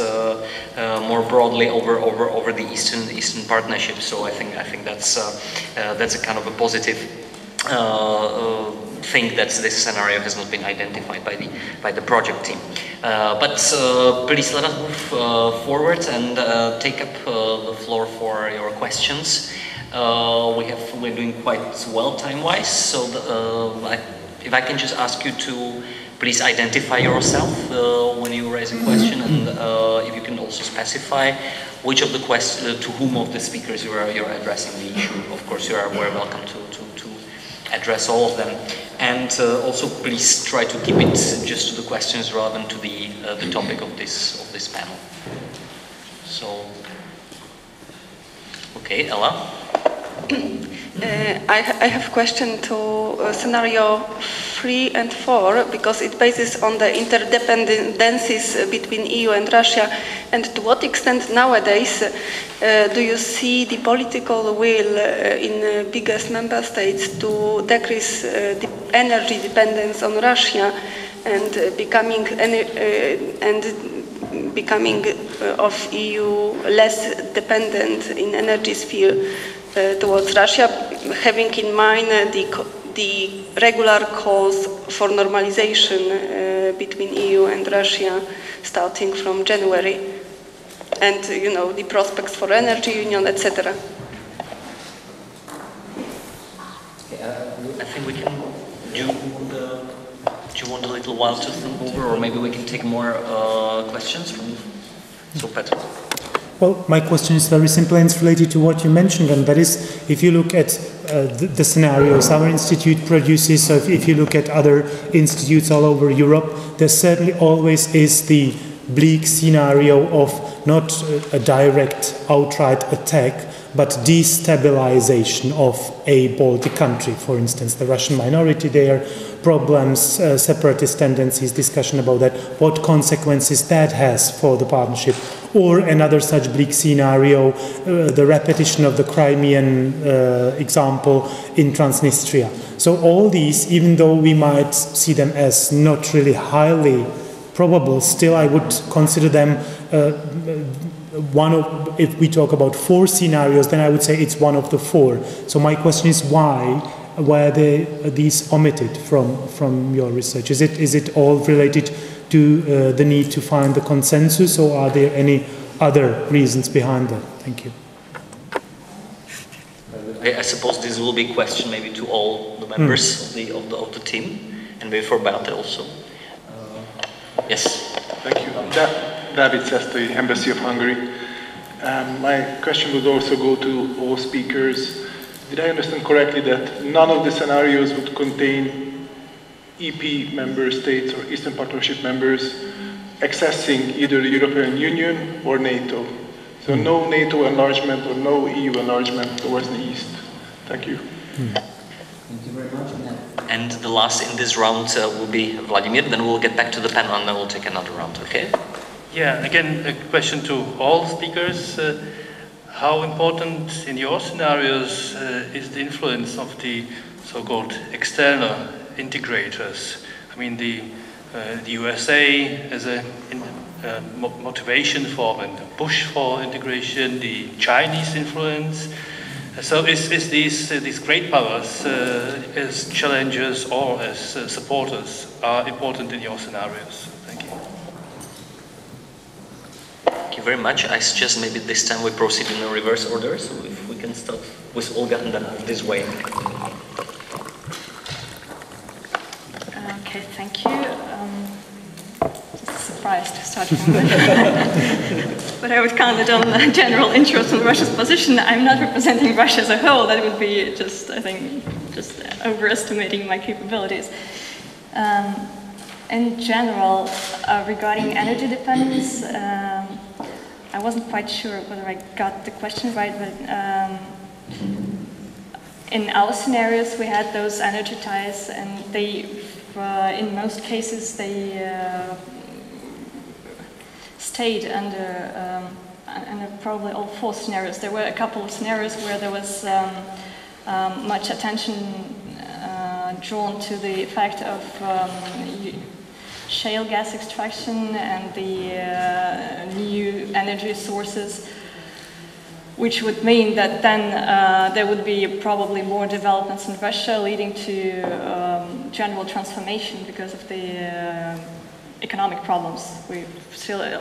more broadly over the Eastern Partnership. So I think that's a kind of a positive thing that this scenario has not been identified by the project team. But please let us move forward and take up the floor for your questions. We're doing quite well time-wise, so if I can just ask you to please identify yourself when you raise a question, and if you can also specify which of the to whom of the speakers you're addressing the issue. Of course, you are very welcome to address all of them, and also please try to keep it just to the questions relevant to the topic of this panel. So, okay, Ella. I have a question to scenario 3 and 4, because it bases on the interdependencies between EU and Russia, and to what extent nowadays do you see the political will in the biggest member states to decrease the energy dependence on Russia and becoming of EU less dependent in energy sphere towards Russia, having in mind the regular calls for normalization between EU and Russia starting from January, and the prospects for energy union, etc. I think we can do you want a little while to think over, or maybe we can take more questions from Petr. Well, my question is very simple and it's related to what you mentioned, and that is, if you look at the scenarios our institute produces, so if you look at other institutes all over Europe, there certainly always is the bleak scenario of not a direct outright attack, but destabilization of a Baltic country, for instance, the Russian minority there, problems, separatist tendencies, discussion about that, what consequences that has for the partnership. Or another such bleak scenario, the repetition of the Crimean example in Transnistria. So all these, even though we might see them as not really highly probable, still I would consider them if we talk about 4 scenarios, then I would say it's one of the 4. So my question is why are these omitted from your research? Is it all related to the need to find the consensus, or are there any other reasons behind that? Thank you. I suppose this will be a question maybe to all the members of the team, and maybe for Beate also. Yes. Thank you. David Szesztay, Embassy of Hungary. My question would also go to all speakers. Did I understand correctly that none of the scenarios would contain EP member states or Eastern Partnership members accessing either the European Union or NATO? So no NATO enlargement or no EU enlargement towards the East. Thank you. Thank you very much. And the last in this round will be Vladimir, then we'll get back to the panel and then we'll take another round, okay? Yeah, again, a question to all speakers. How important in your scenarios is the influence of the so-called external integrators? I mean, the USA as a motivation for and push for integration, the Chinese influence. So is these great powers as challengers or as supporters are important in your scenarios? Thank you. Thank you very much. I suggest maybe this time we proceed in a reverse order, so if we can start with Olga and then this way. Okay, thank you. Just a surprise to start from. But I would count on the general interest in Russia's position. I'm not representing Russia as a whole. That would be just, I think, just overestimating my capabilities. In general, regarding energy dependence, I wasn't quite sure whether I got the question right, but in our scenarios we had those energy ties, and they, in most cases, they stayed under probably all 4 scenarios. There were a couple of scenarios where there was much attention drawn to the fact of shale gas extraction and the new energy sources, which would mean that then there would be probably more developments in Russia leading to general transformation because of the economic problems.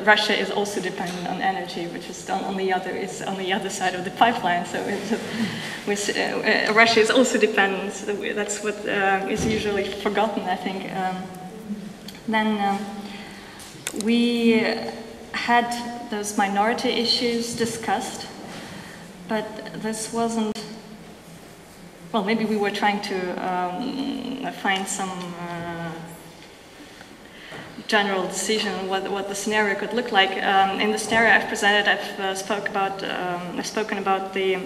Russia is also dependent on energy, which is on the other side of the pipeline. So Russia is also dependent. So that's what is usually forgotten, I think. Then we had those minority issues discussed, but this wasn't. Well, maybe we were trying to find some general decision on what the scenario could look like. In the scenario I've presented, I've spoken about the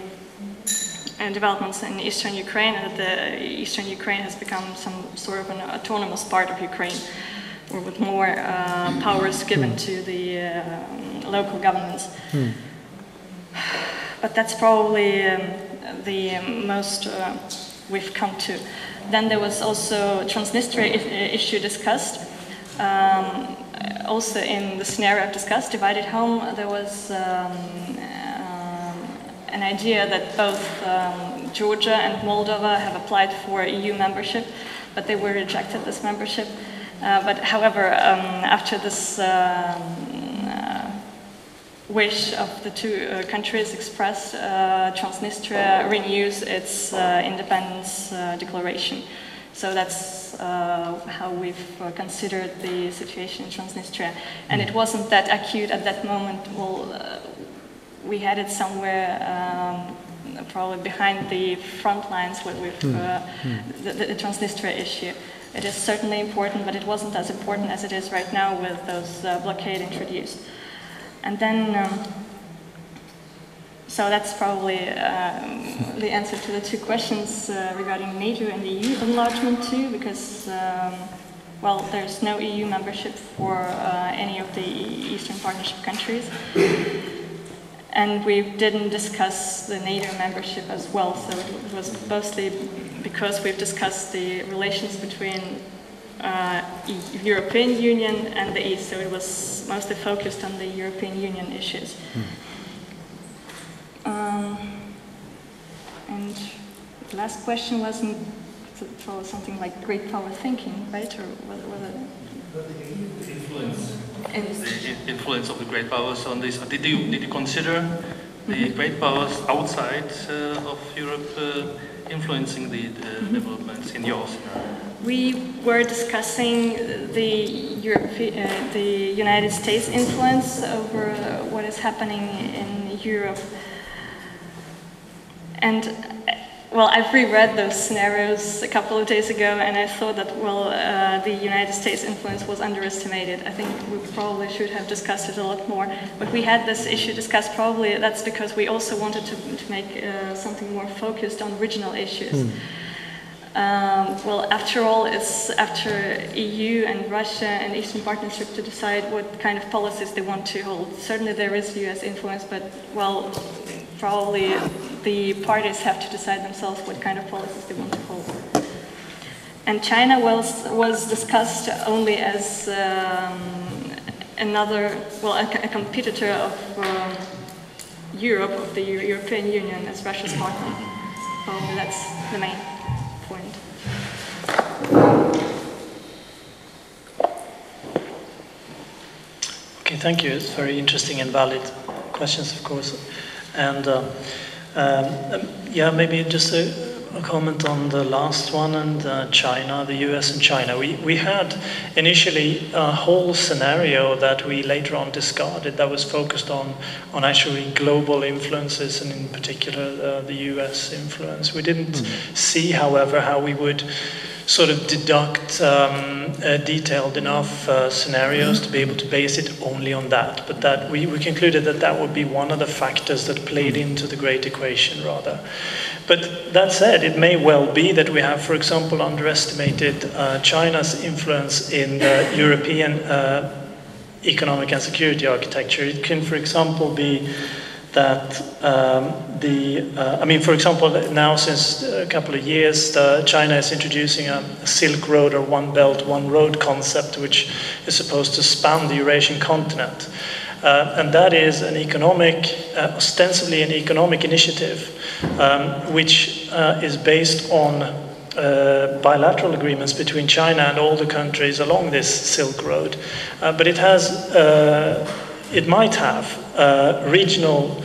developments in eastern Ukraine, and that eastern Ukraine has become some sort of an autonomous part of Ukraine, or with more powers given to the local governments. But that's probably the most we've come to. Then there was also Transnistria issue discussed. Also in the scenario I've discussed, Divided Home, there was an idea that both Georgia and Moldova have applied for EU membership, but they were rejected this membership. But however, after this wish of the 2 countries expressed, Transnistria renews its independence declaration. So that's how we've considered the situation in Transnistria. And it wasn't that acute at that moment. Well, we had it somewhere probably behind the front lines with the Transnistria issue. It is certainly important, but it wasn't as important as it is right now with those blockade introduced. And then, so that's probably the answer to the 2 questions regarding NATO and EU enlargement too, because, well, there's no EU membership for any of the Eastern Partnership countries. And we didn't discuss the NATO membership as well, so it was mostly because we've discussed the relations between European Union and the East, so it was mostly focused on the European Union issues. And the last question was something like great power thinking, right? Or whether the influence of the great powers on this. Did you consider the great powers outside of Europe influencing the developments in your scenario? We were discussing the United States influence over what is happening in Europe. And, well, I've reread those scenarios a couple of days ago, and I thought that, well, the United States influence was underestimated. I think we probably should have discussed it a lot more. But we had this issue discussed, probably that's because we also wanted to make something more focused on regional issues. Well, after all, it's after EU and Russia and Eastern Partnership to decide what kind of policies they want to hold. Certainly there is US influence, but, well, probably the parties have to decide themselves what kind of policies they want to hold. And China was discussed only as another, well, a competitor of Europe, of the European Union, as Russia's partner. Probably that's the main point. Okay, thank you. It's very interesting and valid questions, of course. And yeah, maybe just comment on the last one and China, the US and China. We had initially a whole scenario that we later on discarded that was focused on actually global influences and in particular the US influence. We didn't see, however, how we would sort of deduct detailed enough scenarios to be able to base it only on that. But that we concluded that that would be one of the factors that played into the great equation rather. But that said, it may well be that we have, for example, underestimated China's influence in the European economic and security architecture. It can, for example, be that I mean, for example, now since a couple of years, China is introducing a Silk Road or One Belt, One Road concept, which is supposed to span the Eurasian continent. And that is an economic, ostensibly an economic initiative, which is based on bilateral agreements between China and all the countries along this Silk Road. But it has, it might have regional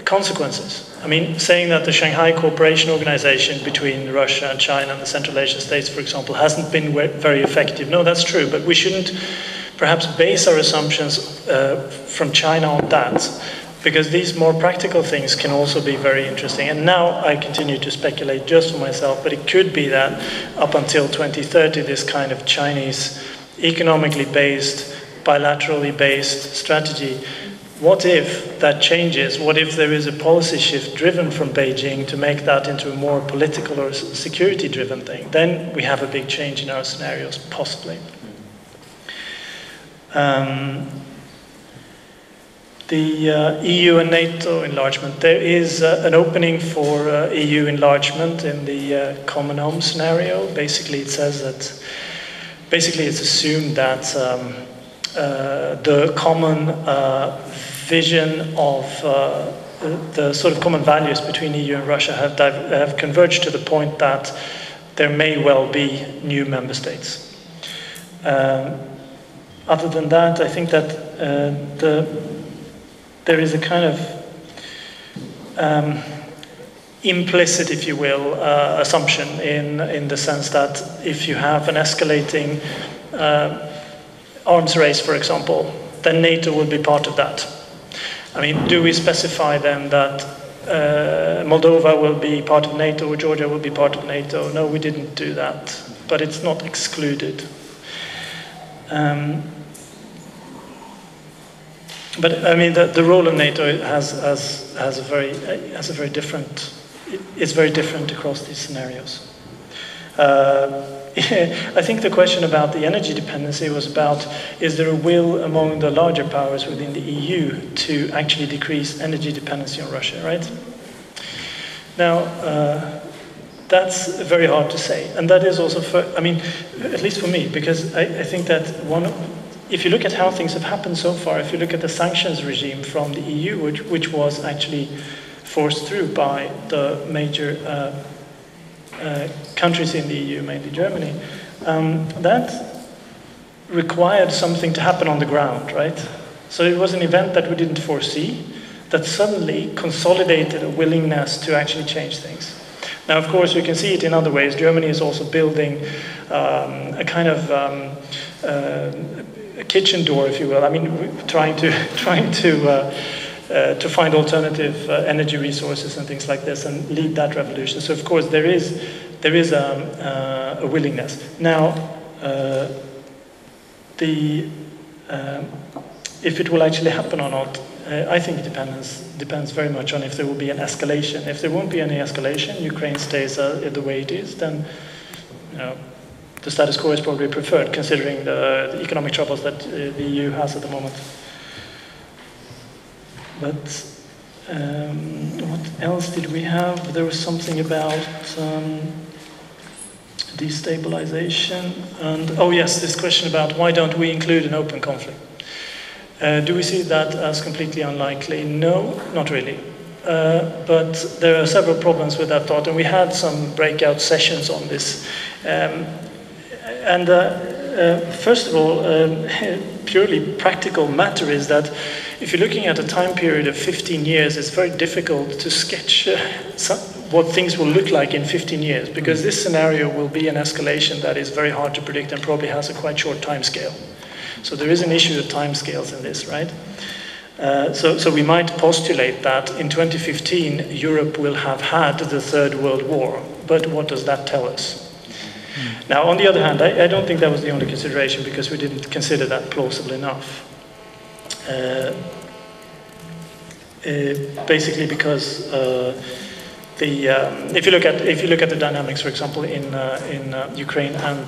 consequences. I mean, saying that the Shanghai Cooperation Organization between Russia and China and the Central Asian states, for example, hasn't been very effective. No, that's true, but we shouldn't perhaps base our assumptions from China on that, because these more practical things can also be very interesting. And now I continue to speculate just for myself, but it could be that up until 2030, this kind of Chinese economically based, bilaterally based strategy, what if that changes? What if there is a policy shift driven from Beijing to make that into a more political or security driven thing? Then we have a big change in our scenarios, possibly. The EU and NATO enlargement. There is an opening for EU enlargement in the common home scenario. Basically, it says that, basically it's assumed that the common vision of the sort of common values between EU and Russia have converged to the point that there may well be new member states. Other than that, I think that there is a kind of implicit, if you will, assumption in the sense that if you have an escalating arms race, for example, then NATO will be part of that. I mean, do we specify then that Moldova will be part of NATO or Georgia will be part of NATO? No, we didn't do that, but it's not excluded. But I mean, the role of NATO has a very different. It's very different across these scenarios. I think the question about the energy dependency was about, is there a will among the larger powers within the EU to actually decrease energy dependency on Russia, right? Now, that's very hard to say. And that is also, I mean, at least for me, because I think that if you look at how things have happened so far, if you look at the sanctions regime from the EU, which was actually forced through by the major countries in the EU, mainly Germany, that required something to happen on the ground, right? So it was an event that we didn't foresee that suddenly consolidated a willingness to actually change things. Now, of course, you can see it in other ways. Germany is also building a kind of a kitchen door, if you will. I mean, trying to find alternative energy resources and things like this and lead that revolution. So, of course, there is a willingness. Now, if it will actually happen or not, I think it depends very much on if there will be an escalation. If there won't be any escalation, Ukraine stays the way it is, then the status quo is probably preferred, considering the economic troubles that the EU has at the moment. But what else did we have? There was something about destabilization, and oh yes, this question about why don't we include an open conflict? Do we see that as completely unlikely? No, not really. But there are several problems with that thought, and we had some breakout sessions on this. First of all, purely practical matter is that if you're looking at a time period of 15 years, it's very difficult to sketch what things will look like in 15 years, because this scenario will be an escalation that is very hard to predict and probably has a quite short time scale. So there is an issue of time scales in this, right? So we might postulate that in 2015 Europe will have had the Third World War, but what does that tell us? Now, on the other hand, I don't think that was the only consideration, because we didn't consider that plausible enough. Basically, because if you look at the dynamics, for example, in Ukraine and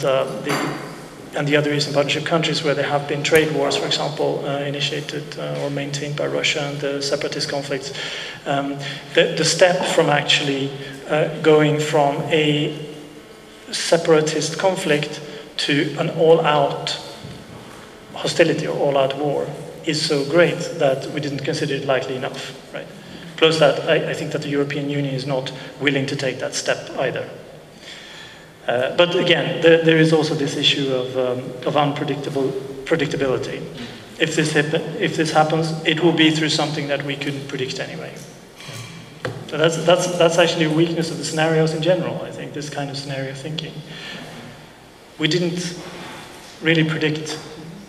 the other Eastern Partnership countries, where there have been trade wars, for example, initiated or maintained by Russia, and the separatist conflicts, the step from actually going from a separatist conflict to an all-out hostility or all-out war is so great that we didn't consider it likely enough, right? Plus that, I think that the European Union is not willing to take that step either. But again, there is also this issue of predictability. If this happens, it will be through something that we couldn't predict anyway. So that's actually a weakness of the scenarios in general, I think, this kind of scenario thinking. We didn't really predict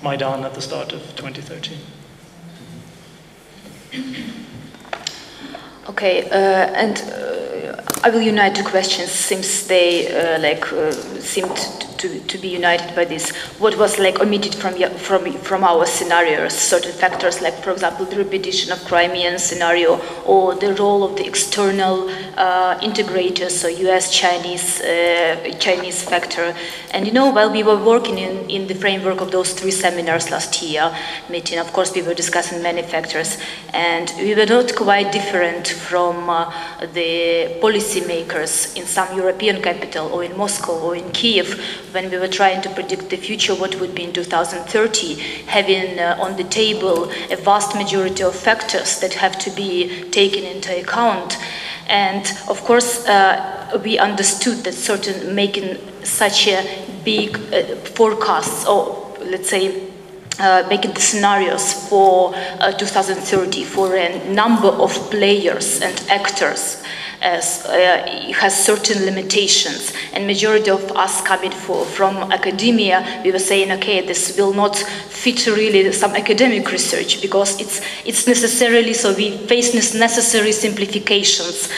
Maidan at the start of 2013. Okay, and I will unite two questions, since they seemed to be united by this. What was omitted from our scenarios? Certain factors, like for example the repetition of Crimean scenario, or the role of the external integrators, so US, Chinese factor. And while we were working in the framework of those 3 seminars last year meeting, of course we were discussing many factors, and we were not quite different from the policymakers in some European capital, or in Moscow, or in Kiev, when we were trying to predict the future, what would be in 2030, having on the table a vast majority of factors that have to be taken into account. And of course, we understood that making such a big forecasts, or let's say making the scenarios for 2030 for a number of players and actors has certain limitations, and majority of us coming from academia, we were saying, okay, this will not fit really some academic research, because it's necessarily, so we face necessary simplifications.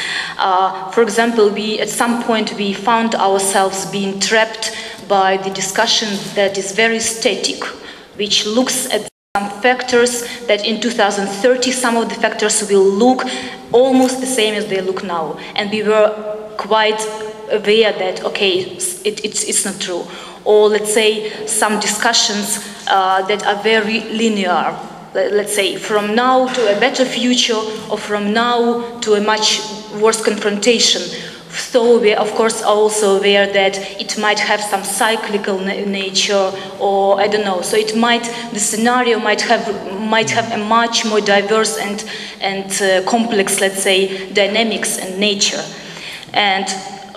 For example, at some point we found ourselves being trapped by the discussion that is very static, which looks at some factors that in 2030 some of the factors will look almost the same as they look now. And we were quite aware that, okay, it's not true. Or let's say some discussions that are very linear. Let's say from now to a better future, or from now to a much worse confrontation. So we, of course, are also aware that it might have some cyclical nature, or I don't know. So the scenario might have a much more diverse and complex, let's say, dynamics and nature. And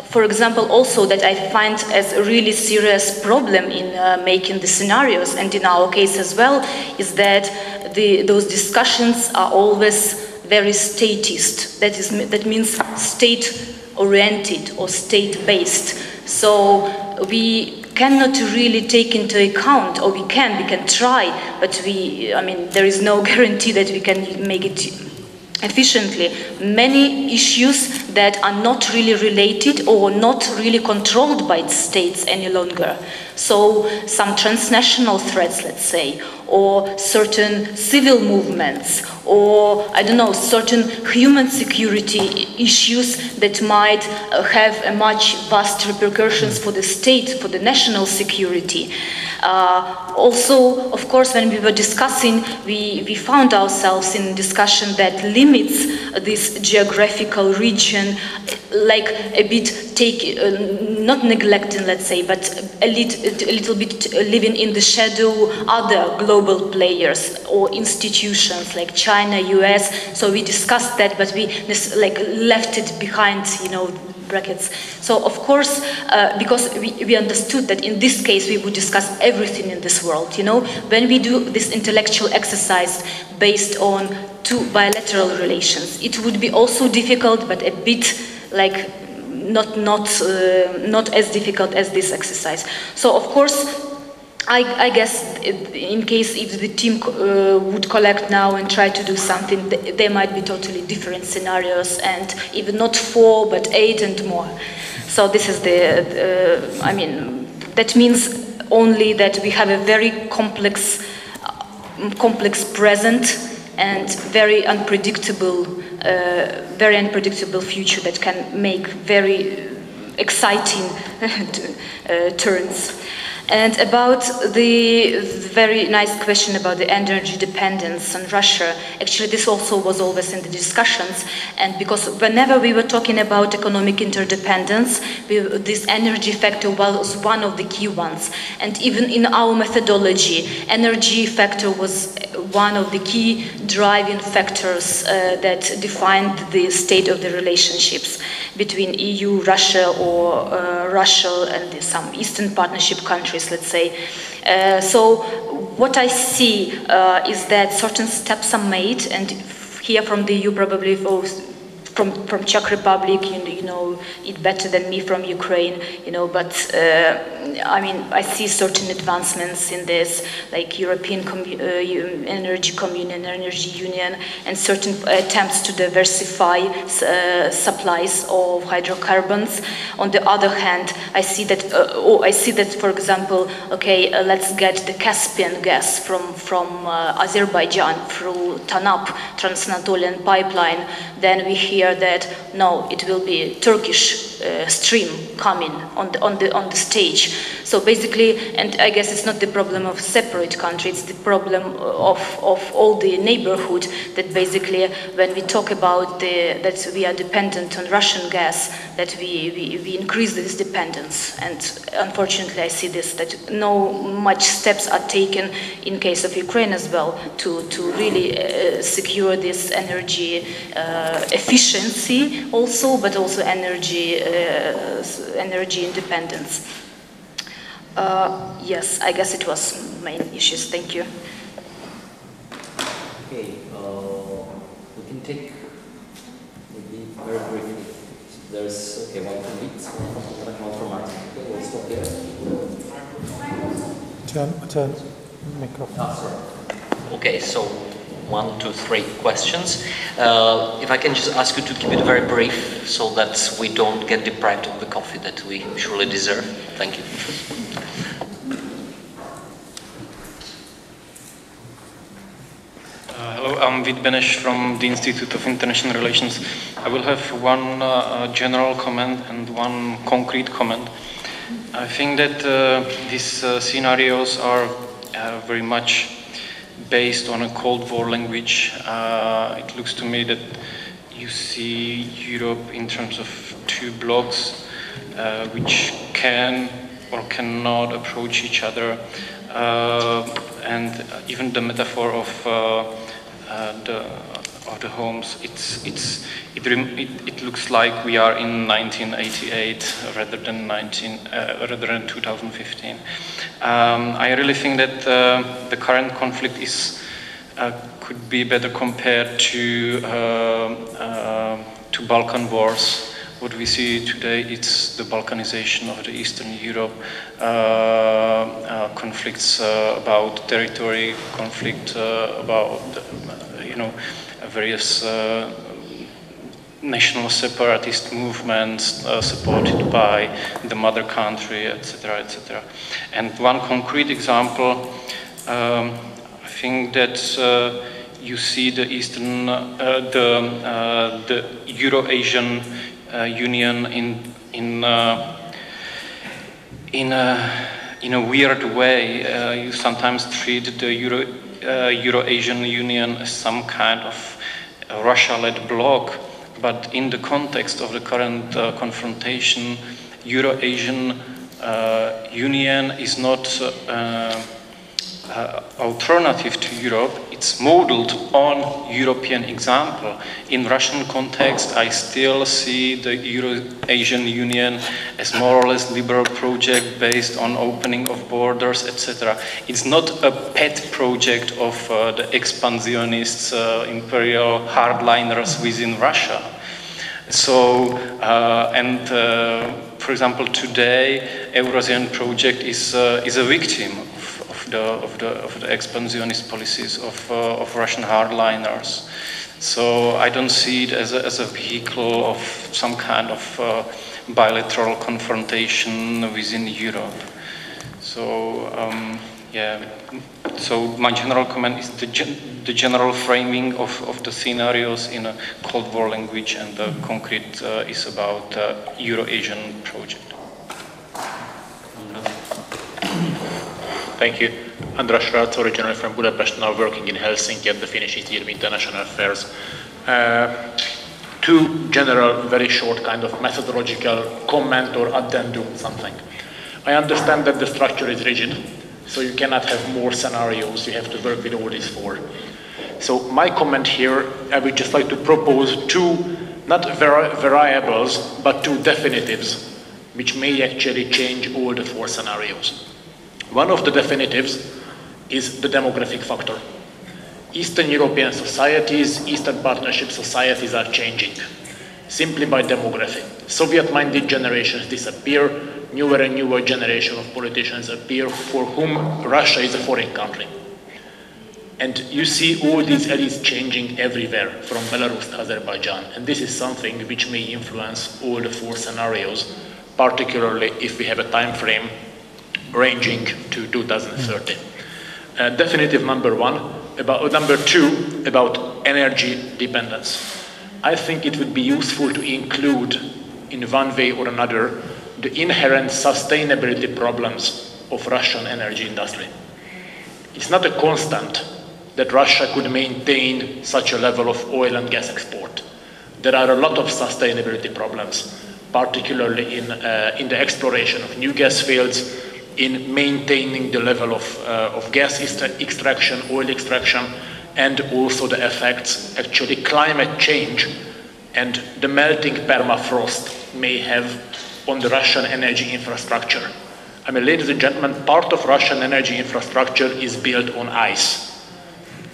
for example, also that I find as a really serious problem in making the scenarios, and in our case as well, is that those discussions are always very statist. That means state-oriented or state-based. So we cannot really take into account, or we can try, but there is no guarantee that we can make it efficiently, many issues that are not really related or not really controlled by states any longer. So some transnational threats, let's say, or certain civil movements, or I don't know, certain human security issues that might have a much vast repercussions for the state, for the national security. Also, of course, when we were discussing, we found ourselves in discussion that limits this geographical region, like a bit not neglecting, let's say, but a little bit living in the shadow other global players or institutions like China, US. So we discussed that, but we left it behind, brackets. So of course, because we understood that in this case we would discuss everything in this world, when we do this intellectual exercise based on two bilateral relations, it would be also difficult, but a bit like not as difficult as this exercise. So of course, I guess in case if the team would collect now and try to do something, there might be totally different scenarios, and even not 4 but 8 and more. So this is I mean, that means only that we have a very complex present and very unpredictable future that can make very exciting turns. And about the very nice question about the energy dependence on Russia, actually this also was always in the discussions, and because whenever we were talking about economic interdependence, this energy factor was one of the key ones. And even in our methodology, energy factor was one of the key driving factors that defined the state of the relationships between EU, Russia, or Russia and some Eastern Partnership countries, let's say. So what I see is that certain steps are made, and here from the EU probably from Czech Republic, you know it better than me from Ukraine, you know, but I mean, I see certain advancements in this, like European Energy Communion, Energy Union, and certain attempts to diversify supplies of hydrocarbons. On the other hand, I see that, for example, okay, let's get the Caspian gas from Azerbaijan through TANAP, Trans-Anatolian pipeline. Then we hear that no, it will be Turkish stream coming on the stage. So basically, and I guess it's not the problem of separate country, it's the problem of all the neighborhood, that basically when we talk about that we are dependent on Russian gas, that we increase this dependence. And unfortunately I see this, that no much steps are taken in case of Ukraine as well to really secure this energy efficiency also, but also energy independence. Yes, I guess it was main issues. Thank you. Okay, we can take maybe very briefly. There's one from Beate, one from Martin. Okay, we'll stop here. Turn microphone. Sorry. Okay, so 1, 2, 3 questions. If I can just ask you to keep it very brief so that we don't get deprived of the coffee that we surely deserve. Thank you. Hello, I'm Vít Beneš from the Institute of International Relations. I will have one general comment and one concrete comment. I think that these scenarios are very much based on a Cold War language. It looks to me that you see Europe in terms of 2 blocks which can or cannot approach each other, and even the metaphor of the homes, it looks like we are in 1988 rather than 2015. I really think that the current conflict could be better compared to Balkan wars. What we see today, it's the Balkanization of the Eastern Europe, conflicts about territory, conflict about various national separatist movements supported by the mother country, etc., etc. And one concrete example, I think that you see the the Euro-Asian Union in a weird way. You sometimes treat the Euro-Asian Union as some kind of Russia-led bloc, but in the context of the current confrontation, Euro-Asian Union is not alternative to Europe. It's modeled on European example. In Russian context, I still see the Euro-Asian Union as more or less liberal project based on opening of borders, etc. It's not a pet project of the expansionists, imperial hardliners within Russia. So, for example, today, Eurasian project is a victim of the expansionist policies of Russian hardliners. So I don't see it as a vehicle of some kind of bilateral confrontation within Europe. So yeah. So my general comment is the general framing of the scenarios in a Cold War language, and the concrete is about Euro-Asian project. Thank you. Andras Rác, originally from Budapest, now working in Helsinki at the Finnish Institute of International Affairs. Two general, very short kind of methodological comment or addendum, something. I understand that the structure is rigid, so you cannot have more scenarios, you have to work with all these four. So my comment here, I would just like to propose two, not variables, but two definitives, which may actually change all the four scenarios. One of the definitives is the demographic factor. Eastern European societies, Eastern Partnership societies are changing, simply by demography. Soviet-minded generations disappear, newer and newer generation of politicians appear for whom Russia is a foreign country. And you see all these elites changing everywhere, from Belarus to Azerbaijan. And this is something which may influence all the four scenarios, particularly if we have a time frame ranging to 2030. Definitive number one. Number two, about energy dependence. I think it would be useful to include, in one way or another, the inherent sustainability problems of Russian energy industry. It's not a constant that Russia could maintain such a level of oil and gas export. There are a lot of sustainability problems, particularly in the exploration of new gas fields, in maintaining the level of gas extraction, oil extraction, and also the effects actually climate change and the melting permafrost may have on the Russian energy infrastructure. I mean, ladies and gentlemen, part of Russian energy infrastructure is built on ice.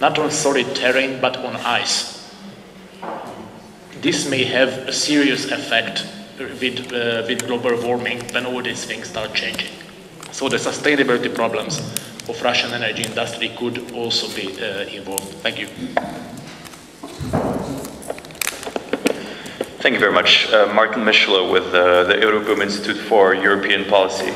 Not on solid terrain, but on ice. This may have a serious effect with global warming when all these things start changing. So the sustainability problems of Russian energy industry could also be involved. Thank you. Thank you very much. Martin Michelo with the European Institute for European Policy.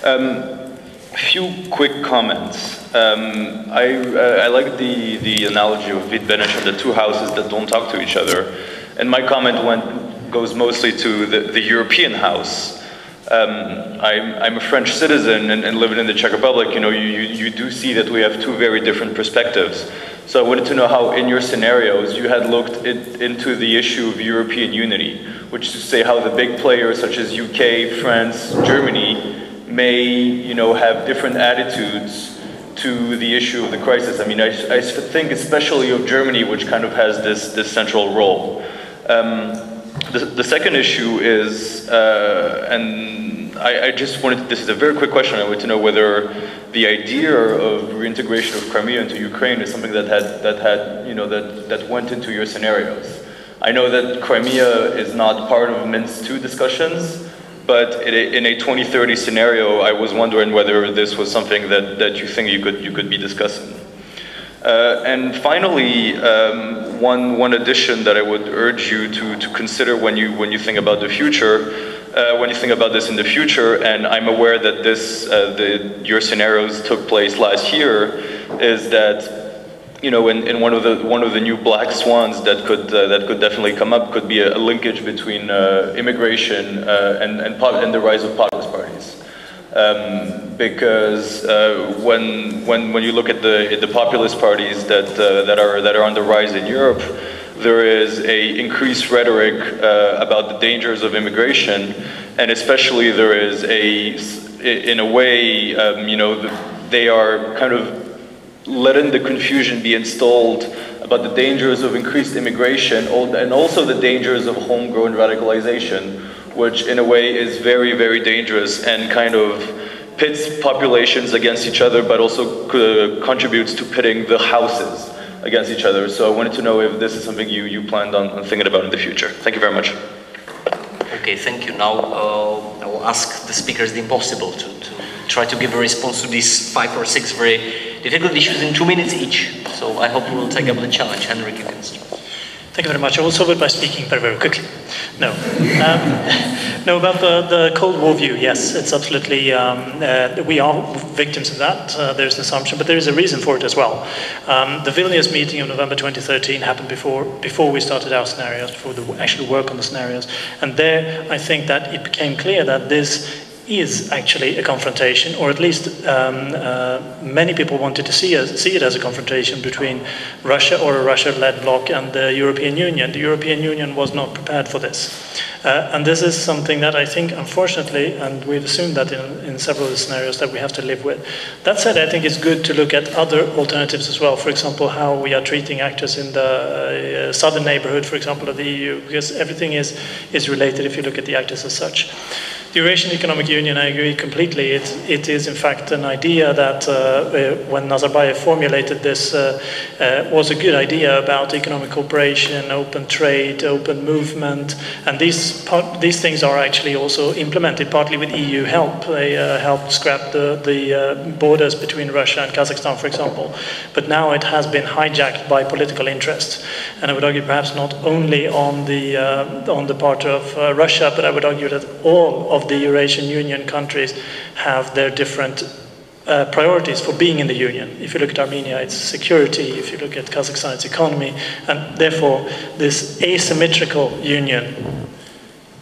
A few quick comments. I like the analogy of Vidbenish and the two houses that don't talk to each other. And my comment goes mostly to the European house. I'm a French citizen and living in the Czech Republic. You know, you do see that we have two very different perspectives. So I wanted to know how, in your scenarios, you had looked into the issue of European unity, which is to say how the big players such as UK, France, Germany may, you know, have different attitudes to the issue of the crisis. I mean, I think especially of Germany, which kind of has this central role. The second issue is, and I just wanted, this is a very quick question, I wanted to know whether the idea of reintegration of Crimea into Ukraine is something that went into your scenarios. I know that Crimea is not part of Minsk II discussions, but in a 2030 scenario, I was wondering whether this was something that you think you could be discussing. And finally, one addition that I would urge you to consider when you think about the future, when you think about this in the future, and I'm aware that your scenarios took place last year, is that, you know, in one of the new black swans that could definitely come up could be a linkage between immigration and the rise of populist parties. Because when you look at the populist parties that are on the rise in Europe, there is a increased rhetoric about the dangers of immigration, and especially there is in a way, you know, they are kind of letting the confusion be installed about the dangers of increased immigration and also the dangers of homegrown radicalization, which in a way is very, very dangerous and kind of pits populations against each other, but also contributes to pitting the houses against each other. So I wanted to know if this is something you planned on thinking about in the future. Thank you very much. Okay, thank you. Now I will ask the speakers the impossible to try to give a response to these 5 or 6 very difficult issues in 2 minutes each. So I hope we will take up the challenge. Henrik, you can start. Thank you very much. I will solve it by speaking very, very quickly. No. No, about the Cold War view, yes, it's absolutely, we are victims of that. There's an assumption, but there is a reason for it as well. The Vilnius meeting of November 2013 happened before we started our scenarios, before the actual work on the scenarios. And there, I think that it became clear that this is actually a confrontation, or at least many people wanted to see it as a confrontation between Russia or a Russia-led bloc and the European Union. The European Union was not prepared for this. And this is something that I think, unfortunately, and we've assumed that in several of the scenarios, that we have to live with. That said, I think it's good to look at other alternatives as well. For example, how we are treating actors in the southern neighborhood, for example, of the EU, because everything is related if you look at the actors as such. The Eurasian Economic Union, I agree completely. It is, in fact, an idea that when Nazarbayev formulated this was a good idea about economic cooperation, open trade, open movement, and these things are actually also implemented partly with EU help. They helped scrap the borders between Russia and Kazakhstan, for example. But now it has been hijacked by political interest, and I would argue perhaps not only on the part of Russia, but I would argue that all of the Eurasian Union countries have their different priorities for being in the Union. If you look at Armenia, it's security. If you look at Kazakhstan, it's economy. And therefore, this asymmetrical union,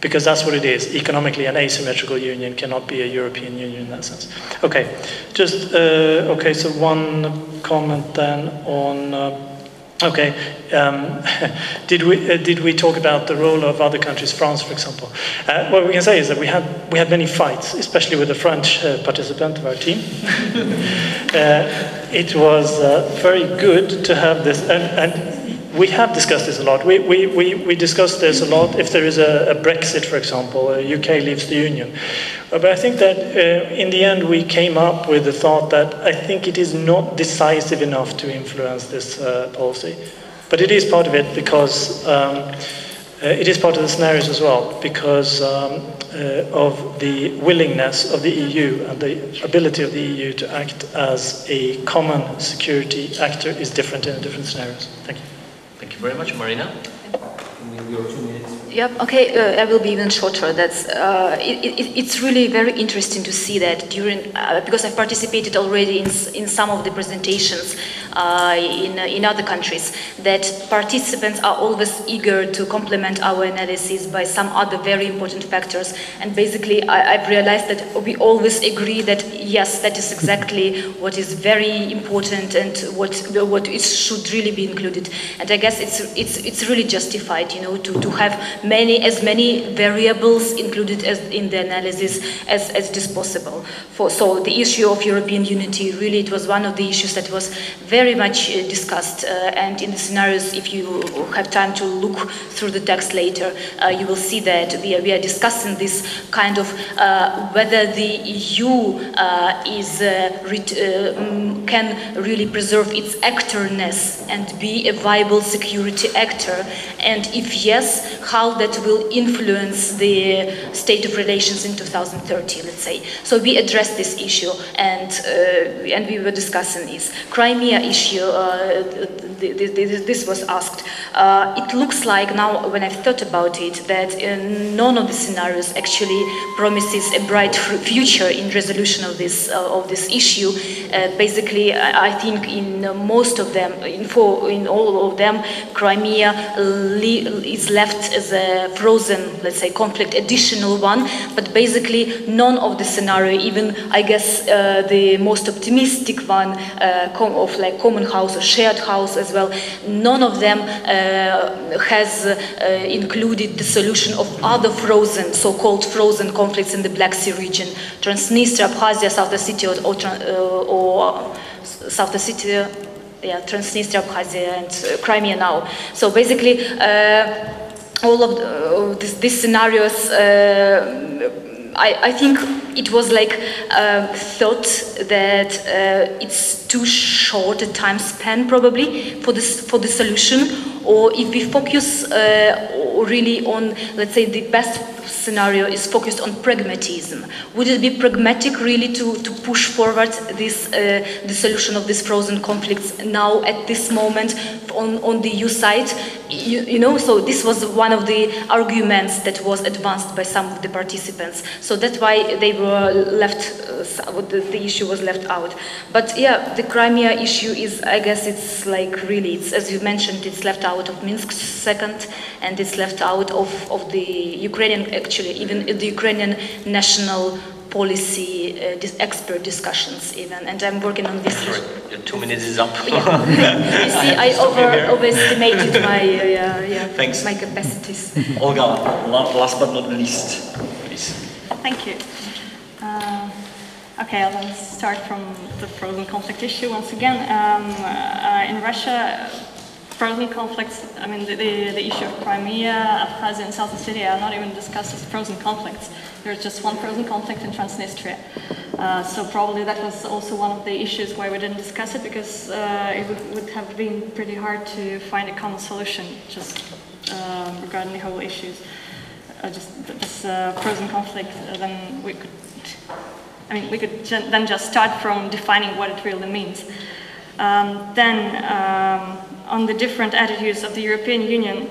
because that's what it is, economically an asymmetrical union cannot be a European Union in that sense. Okay, just, okay, so one comment then on, okay, did we talk about the role of other countries, France, for example? What we can say is that we had many fights, especially with the French participant of our team. It was very good to have this, and we have discussed this a lot. We discussed this a lot. If there is a Brexit, for example, UK leaves the Union. But I think that in the end we came up with the thought that I think it is not decisive enough to influence this policy. But it is part of it because it is part of the scenarios as well, because of the willingness of the EU and the ability of the EU to act as a common security actor is different in the different scenarios. Thank you. Thank you very much, Maryna. Your 2 minutes. Yep. Okay. I will be even shorter. That's it's really very interesting to see that during because I've participated already in some of the presentations in other countries, that participants are always eager to complement our analysis by some other very important factors. And basically, I've realized that we always agree that yes, that is exactly what is very important and what it should really be included. And I guess it's really justified, you know, to have as many variables included in the analysis as it is possible. So the issue of European unity, really, it was one of the issues that was very much discussed. And in the scenarios, if you have time to look through the text later, you will see that we are discussing this kind of whether the EU can really preserve its actorness and be a viable security actor, and if yes, how that will influence the state of relations in 2030, let's say. So we addressed this issue, and we were discussing this Crimea issue. This was asked. It looks like now, when I've thought about it, that none of the scenarios actually promises a bright future in resolution of this issue. Basically, I think in most of them, in all of them, Crimea is left as a frozen, let's say, conflict, additional one. But basically, none of the scenario, even I guess the most optimistic one of like common house or shared house as well, none of them has included the solution of other frozen, so-called frozen conflicts in the Black Sea region, Transnistria, Abkhazia, South Ossetia, or South Ossetia, yeah, Transnistria, Abkhazia, and Crimea now. So basically, all of these scenarios I think it was like thought that it's too short a time span probably for the solution, or if we focus really on, let's say, the best scenario is focused on pragmatism. Would it be pragmatic really to push forward this the solution of these frozen conflicts now at this moment on the EU side? You know, so this was one of the arguments that was advanced by some of the participants. So that's why they were left, the issue was left out. But yeah, the Crimea issue is, I guess it's like really, it's, as you mentioned, it's left out of Minsk second, and it's left out of the Ukrainian, actually, even the Ukrainian national policy expert discussions even, and I'm working on this. Sorry, your 2 minutes is up. Yeah. You see, I overestimated my Thanks. my capacities. Olga, last but not least, please. Thank you. Okay, I'll then start from the frozen conflict issue once again. In Russia, frozen conflicts, I mean, the issue of Crimea, Abkhazia, and South Ossetia are not even discussed as frozen conflicts. There's just one frozen conflict in Transnistria. So probably that was also one of the issues why we didn't discuss it, because it would have been pretty hard to find a common solution just regarding the whole issues. Just this frozen conflict, then we could then just start from defining what it really means. On the different attitudes of the European Union,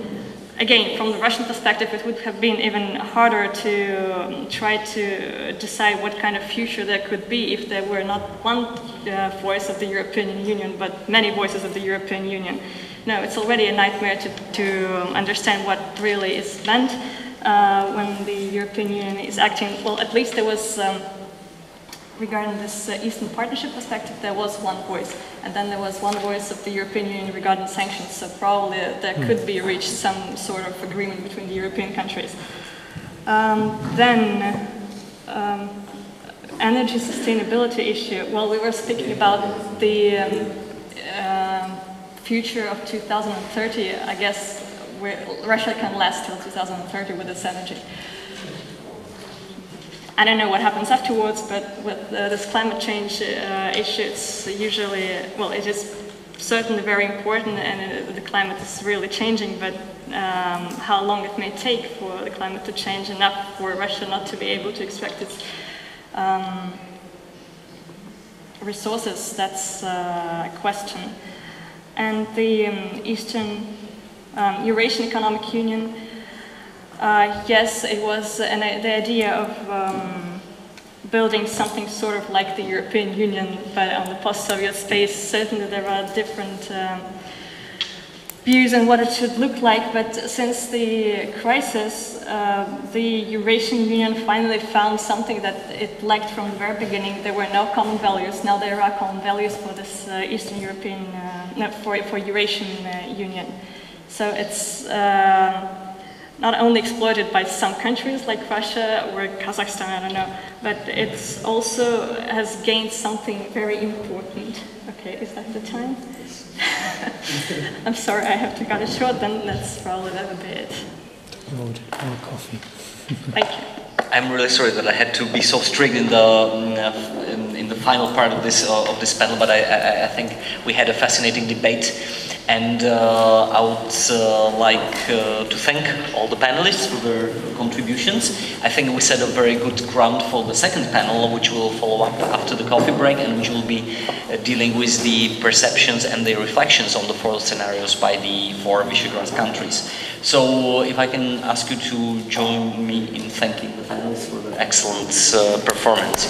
again, from the Russian perspective, it would have been even harder to try to decide what kind of future there could be if there were not one voice of the European Union, but many voices of the European Union. No, it's already a nightmare to understand what really is meant when the European Union is acting. Well, at least there was, regarding this Eastern Partnership perspective, there was one voice. And then there was one voice of the European Union regarding sanctions, so probably there could be reached some sort of agreement between the European countries. Energy sustainability issue. Well, we were speaking about the future of 2030. I guess Russia can last till 2030 with its energy. I don't know what happens afterwards, but with this climate change issue, it's usually, well, it is certainly very important, and the climate is really changing, but how long it may take for the climate to change enough for Russia not to be able to extract its resources, that's a question. And the Eurasian Economic Union, yes, it was the idea of building something sort of like the European Union, but on the post-Soviet space. Certainly there are different views on what it should look like, but since the crisis, the Eurasian Union finally found something that it lacked from the very beginning. There were no common values. Now there are common values for this Eastern European, for Eurasian Union. So it's not only exploited by some countries like Russia or Kazakhstan, I don't know, but it's also has gained something very important. Okay, is that the time? I'm sorry, I have to cut it short, then that's probably that would be it. More coffee. Thank you. I'm really sorry that I had to be so strict in the final part of this panel, but I think we had a fascinating debate, and I would like to thank all the panelists for their contributions. I think we set a very good ground for the second panel, which will follow up after the coffee break, and which will be dealing with the perceptions and the reflections on the four scenarios by the four Visegrad countries. So if I can ask you to join me in thanking the panelists for the excellent performance.